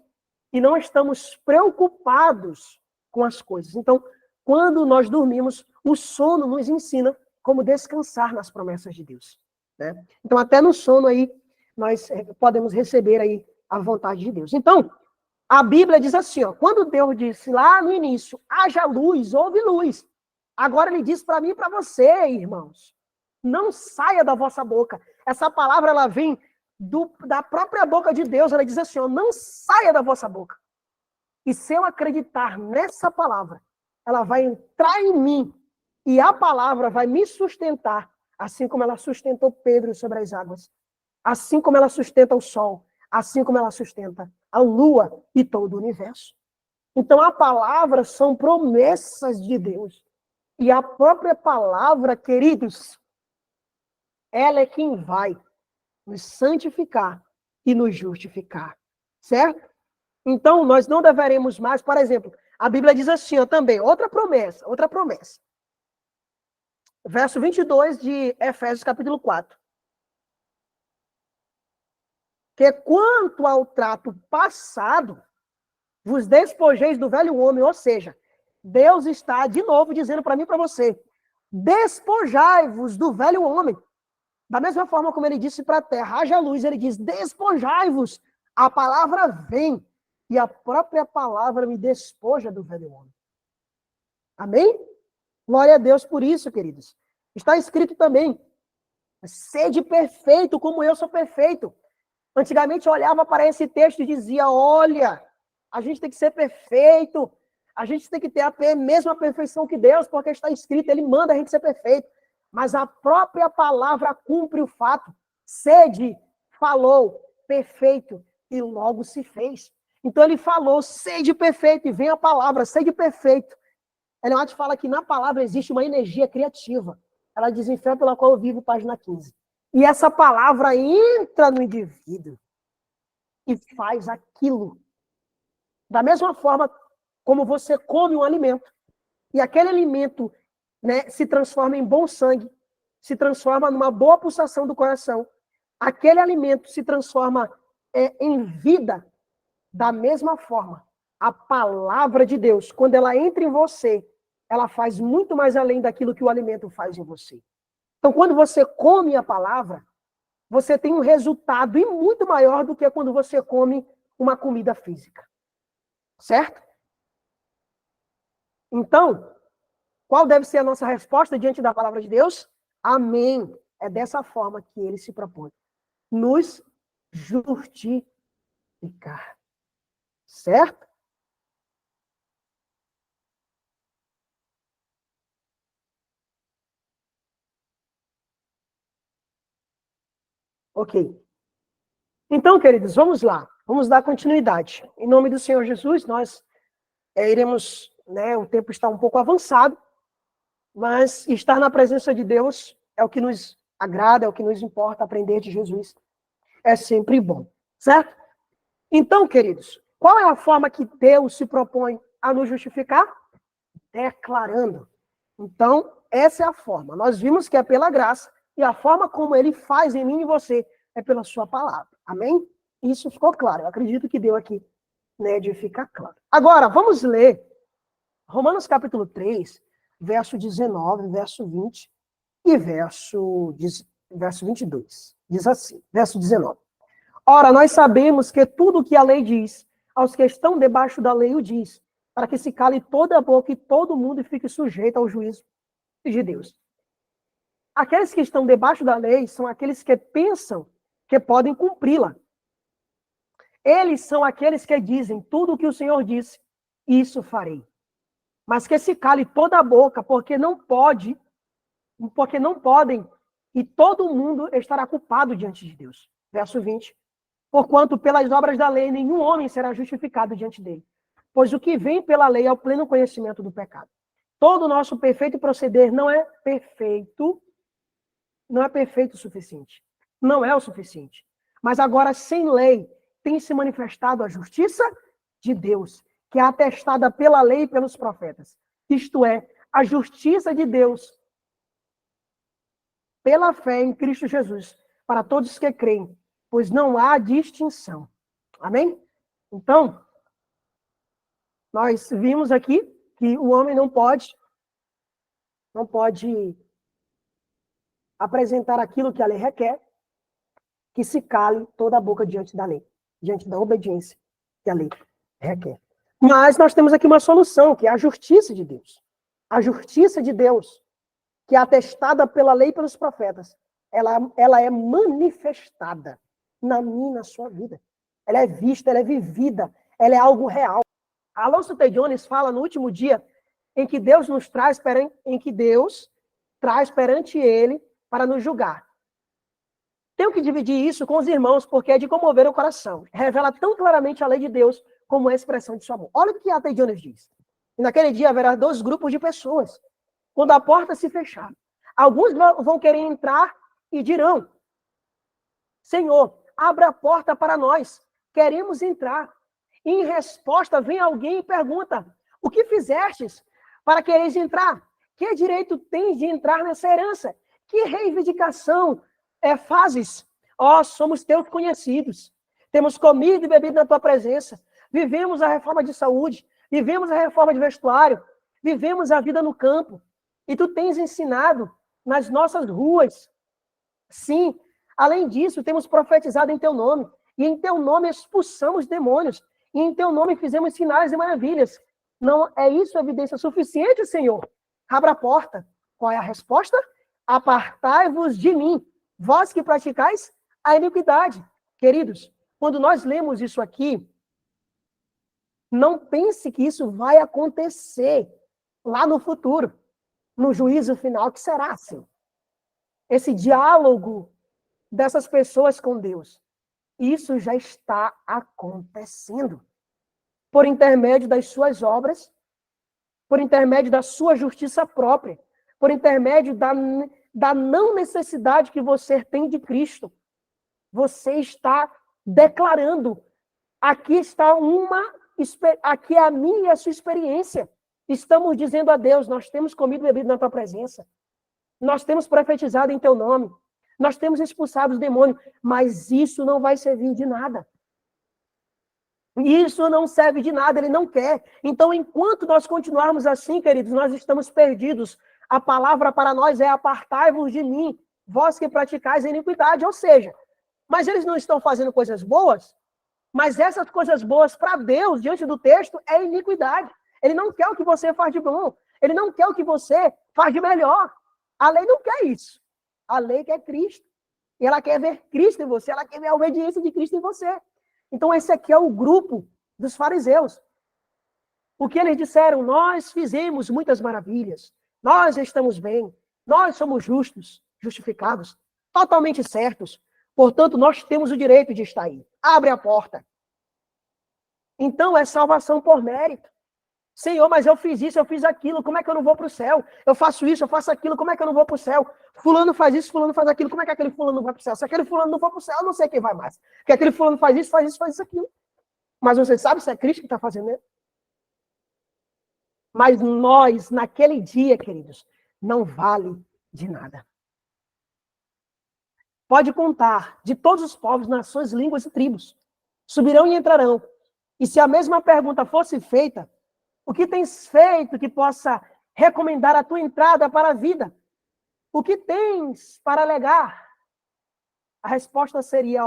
e não estamos preocupados com as coisas. Então, quando nós dormimos, o sono nos ensina como descansar nas promessas de Deus, né? Então, até no sono aí, nós podemos receber aí a vontade de Deus. Então, a Bíblia diz assim, ó, quando Deus disse lá no início, haja luz, houve luz. Agora ele diz para mim e para você, irmãos, não saia da vossa boca. Essa palavra, ela vem da própria boca de Deus, ela diz assim, ó, não saia da vossa boca. E se eu acreditar nessa palavra, ela vai entrar em mim e a palavra vai me sustentar, assim como ela sustentou Pedro sobre as águas, assim como ela sustenta o sol, assim como ela sustenta a lua e todo o universo. Então, a palavra são promessas de Deus. E a própria palavra, queridos, ela é quem vai nos santificar e nos justificar. Certo? Então, nós não deveremos mais, por exemplo, a Bíblia diz assim, ó, também, outra promessa. Verso 22 de Efésios, capítulo 4. Que quanto ao trato passado, vos despojeis do velho homem, ou seja, Deus está de novo dizendo para mim e para você, despojai-vos do velho homem. Da mesma forma como ele disse para a terra, haja luz, ele diz, despojai-vos. A palavra vem e a própria palavra me despoja do velho homem. Amém? Glória a Deus por isso, queridos. Está escrito também, sede perfeito como eu sou perfeito. Antigamente eu olhava para esse texto e dizia, olha, a gente tem que ser perfeito, a gente tem que ter a mesma perfeição que Deus, porque está escrito, ele manda a gente ser perfeito. Mas a própria palavra cumpre o fato. Sede, falou, perfeito, e logo se fez. Então ele falou, sede perfeito, e vem a palavra, sede perfeito. Ellen White fala que na palavra existe uma energia criativa. Ela diz em Fé pela qual eu vivo, página 15. E essa palavra entra no indivíduo e faz aquilo. Da mesma forma como você come um alimento, e aquele alimento, né, se transforma em bom sangue, se transforma numa boa pulsação do coração, aquele alimento se transforma em vida. Da mesma forma, a palavra de Deus, quando ela entra em você, ela faz muito mais além daquilo que o alimento faz em você. Então, quando você come a palavra, você tem um resultado e muito maior do que quando você come uma comida física. Certo? Então, qual deve ser a nossa resposta diante da palavra de Deus? Amém. É dessa forma que ele se propõe. Nos justificar. Certo? Ok. Então, queridos, vamos lá. Vamos dar continuidade. Em nome do Senhor Jesus, nós iremos, né, o tempo está um pouco avançado, mas estar na presença de Deus é o que nos agrada, é o que nos importa, aprender de Jesus é sempre bom, certo? Então, queridos, qual é a forma que Deus se propõe a nos justificar? Declarando. Então, essa é a forma. Nós vimos que é pela graça, e a forma como ele faz em mim e você é pela sua palavra. Amém? Isso ficou claro. Eu acredito que deu aqui, né, de ficar claro. Agora, vamos ler Romanos capítulo 3, verso 19, verso 20 e verso 22. Diz assim, verso 19. Ora, nós sabemos que tudo o que a lei diz, aos que estão debaixo da lei o diz, para que se cale toda a boca e todo mundo fique sujeito ao juízo de Deus. Aqueles que estão debaixo da lei são aqueles que pensam que podem cumpri-la. Eles são aqueles que dizem, tudo o que o Senhor disse, isso farei. Mas que se cale toda a boca, porque não podem, e todo mundo estará culpado diante de Deus. Verso 20. Porquanto pelas obras da lei nenhum homem será justificado diante dele. Pois o que vem pela lei é o pleno conhecimento do pecado. Todo o nosso perfeito proceder não é perfeito o suficiente. Não é o suficiente. Mas agora, sem lei, tem se manifestado a justiça de Deus, que é atestada pela lei e pelos profetas. Isto é, a justiça de Deus pela fé em Cristo Jesus, para todos que creem, pois não há distinção. Amém? Então, nós vimos aqui, que o homem não pode apresentar aquilo que a lei requer, que se cale toda a boca diante da lei, diante da obediência que a lei requer. Mas nós temos aqui uma solução, que é a justiça de Deus. A justiça de Deus, que é atestada pela lei e pelos profetas, ela é manifestada na minha e na sua vida. Ela é vista, ela é vivida, ela é algo real. Alonso T. Jones fala no último dia em que Deus traz perante ele para nos julgar. Tenho que dividir isso com os irmãos, porque é de comover o coração. Revela tão claramente a lei de Deus como a expressão de seu amor. Olha o que A. T. Jones diz. E naquele dia haverá 2 grupos de pessoas. Quando a porta se fechar, alguns vão querer entrar e dirão: Senhor, abra a porta para nós, queremos entrar. E em resposta, vem alguém e pergunta: o que fizestes para quereres entrar? Que direito tens de entrar nessa herança? Que reivindicação fazes? Somos teus conhecidos. Temos comido e bebido na tua presença. Vivemos a reforma de saúde. Vivemos a reforma de vestuário. Vivemos a vida no campo. E tu tens ensinado nas nossas ruas. Sim, além disso, temos profetizado em teu nome. E em teu nome expulsamos demônios. E em teu nome fizemos sinais e maravilhas. Não é isso evidência suficiente, Senhor? Abra a porta. Qual é a resposta? Apartai-vos de mim, vós que praticais a iniquidade. Queridos, quando nós lemos isso aqui, não pense que isso vai acontecer lá no futuro, no juízo final, que será assim. Esse diálogo dessas pessoas com Deus, isso já está acontecendo. Por intermédio das suas obras, por intermédio da sua justiça própria, por intermédio da não necessidade que você tem de Cristo. Você está declarando, aqui é a minha e a sua experiência. Estamos dizendo a Deus, nós temos comido e bebido na tua presença. Nós temos profetizado em teu nome. Nós temos expulsado os demônios, mas isso não vai servir de nada. Isso não serve de nada, ele não quer. Então, enquanto nós continuarmos assim, queridos, nós estamos perdidos. A palavra para nós é: apartai-vos de mim, vós que praticais a iniquidade. Ou seja, mas eles não estão fazendo coisas boas, mas essas coisas boas para Deus, diante do texto, é iniquidade. Ele não quer o que você faz de bom. Ele não quer o que você faz de melhor. A lei não quer isso. A lei quer Cristo. E ela quer ver Cristo em você, ela quer ver a obediência de Cristo em você. Então, esse aqui é o grupo dos fariseus. O que eles disseram? Nós fizemos muitas maravilhas. Nós estamos bem. Nós somos justos, justificados, totalmente certos. Portanto, nós temos o direito de estar aí. Abre a porta. Então, é salvação por mérito. Senhor, mas eu fiz isso, eu fiz aquilo, como é que eu não vou para o céu? Eu faço isso, eu faço aquilo, como é que eu não vou para o céu? Fulano faz isso, fulano faz aquilo, como é que aquele fulano não vai para o céu? Se aquele fulano não for para o céu, eu não sei quem vai mais. Porque aquele fulano faz isso, aquilo. Mas você sabe se é Cristo que está fazendo isso? Mas nós, naquele dia, queridos, não vale de nada. Pode contar, de todos os povos, nações, línguas e tribos, subirão e entrarão. E se a mesma pergunta fosse feita, o que tens feito que possa recomendar a tua entrada para a vida? O que tens para alegar? A resposta seria: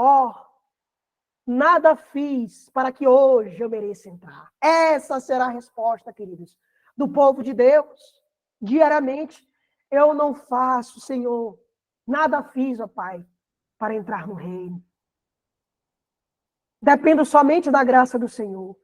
nada fiz para que hoje eu mereça entrar. Essa será a resposta, queridos, do povo de Deus. Diariamente, eu não faço, Senhor, nada fiz, ó Pai, para entrar no reino. Dependo somente da graça do Senhor.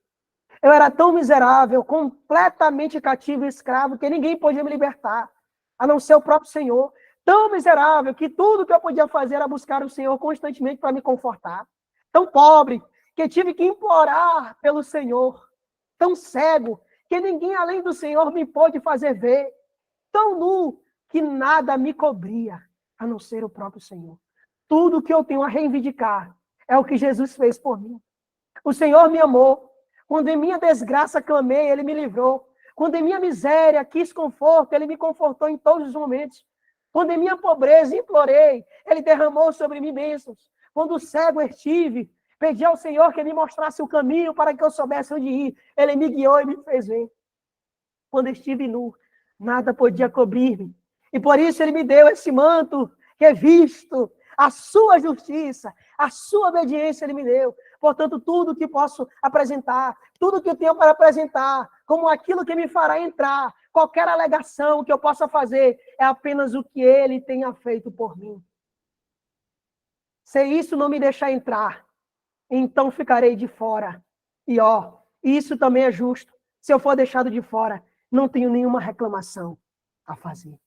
Eu era tão miserável, completamente cativo e escravo, que ninguém podia me libertar, a não ser o próprio Senhor. Tão miserável que tudo que eu podia fazer era buscar o Senhor constantemente para me confortar. Tão pobre que tive que implorar pelo Senhor. Tão cego que ninguém além do Senhor me pôde fazer ver. Tão nu que nada me cobria, a não ser o próprio Senhor. Tudo que eu tenho a reivindicar é o que Jesus fez por mim. O Senhor me amou. Quando em minha desgraça clamei, Ele me livrou. Quando em minha miséria quis conforto, Ele me confortou em todos os momentos. Quando em minha pobreza implorei, Ele derramou sobre mim bênçãos. Quando cego estive, pedi ao Senhor que me mostrasse o caminho para que eu soubesse onde ir. Ele me guiou e me fez ver. Quando estive nu, nada podia cobrir-me. E por isso ele me deu esse manto revisto, a sua justiça, a sua obediência ele me deu. Portanto, tudo que posso apresentar, tudo que eu tenho para apresentar, como aquilo que me fará entrar, qualquer alegação que eu possa fazer, é apenas o que ele tenha feito por mim. Se isso não me deixar entrar, então ficarei de fora. E isso também é justo. Se eu for deixado de fora, não tenho nenhuma reclamação a fazer.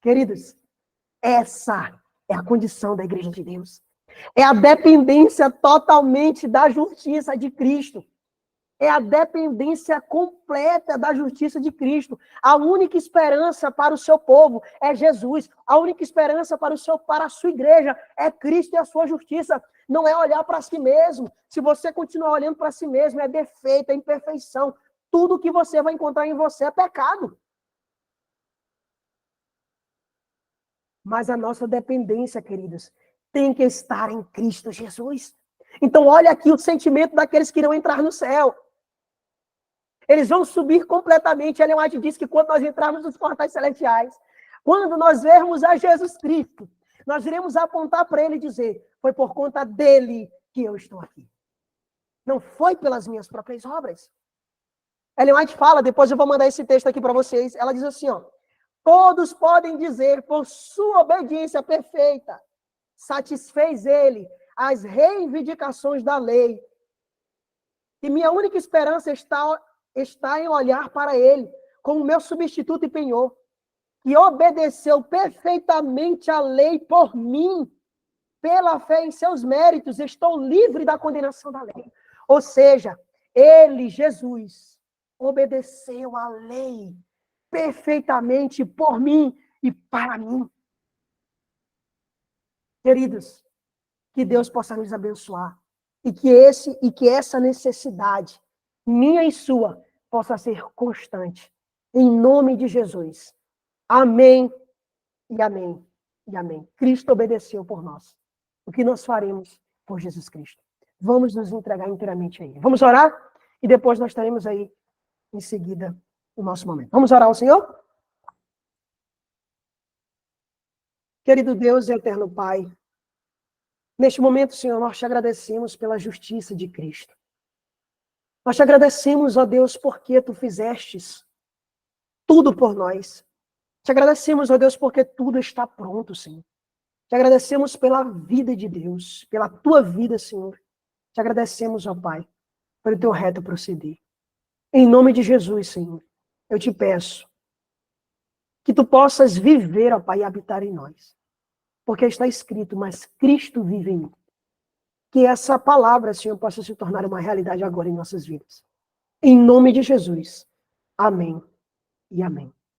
Queridos, essa é a condição da igreja de Deus. É a dependência totalmente da justiça de Cristo. É a dependência completa da justiça de Cristo. A única esperança para o seu povo é Jesus. A única esperança para a sua igreja é Cristo e a sua justiça. Não é olhar para si mesmo. Se você continuar olhando para si mesmo, é defeito, é imperfeição. Tudo que você vai encontrar em você é pecado. Mas a nossa dependência, queridos, tem que estar em Cristo Jesus. Então, olha aqui o sentimento daqueles que irão entrar no céu. Eles vão subir completamente. Ellen White diz que quando nós entrarmos nos portais celestiais, quando nós vermos a Jesus Cristo, nós iremos apontar para ele e dizer, foi por conta dele que eu estou aqui. Não foi pelas minhas próprias obras. Ellen White fala, depois eu vou mandar esse texto aqui para vocês, ela diz assim, todos podem dizer, por sua obediência perfeita, satisfez ele as reivindicações da lei. E minha única esperança está em olhar para ele como meu substituto e penhor, que obedeceu perfeitamente a lei por mim. Pela fé em seus méritos, estou livre da condenação da lei. Ou seja, ele, Jesus, obedeceu a lei perfeitamente por mim e para mim. Queridos, que Deus possa nos abençoar e que essa necessidade, minha e sua, possa ser constante. Em nome de Jesus. Amém e amém e amém. Cristo obedeceu por nós. O que nós faremos por Jesus Cristo? Vamos nos entregar inteiramente a Ele. Vamos orar? E depois nós estaremos aí, em seguida, o nosso momento. Vamos orar ao Senhor? Querido Deus e eterno Pai, neste momento, Senhor, nós te agradecemos pela justiça de Cristo. Nós te agradecemos, ó Deus, porque tu fizestes tudo por nós. Te agradecemos, ó Deus, porque tudo está pronto, Senhor. Te agradecemos pela vida de Deus, pela tua vida, Senhor. Te agradecemos, ó Pai, pelo teu reto proceder. Em nome de Jesus, Senhor, eu te peço que tu possas viver, ó Pai, e habitar em nós. Porque está escrito, mas Cristo vive em mim. Que essa palavra, Senhor, possa se tornar uma realidade agora em nossas vidas. Em nome de Jesus. Amém e amém.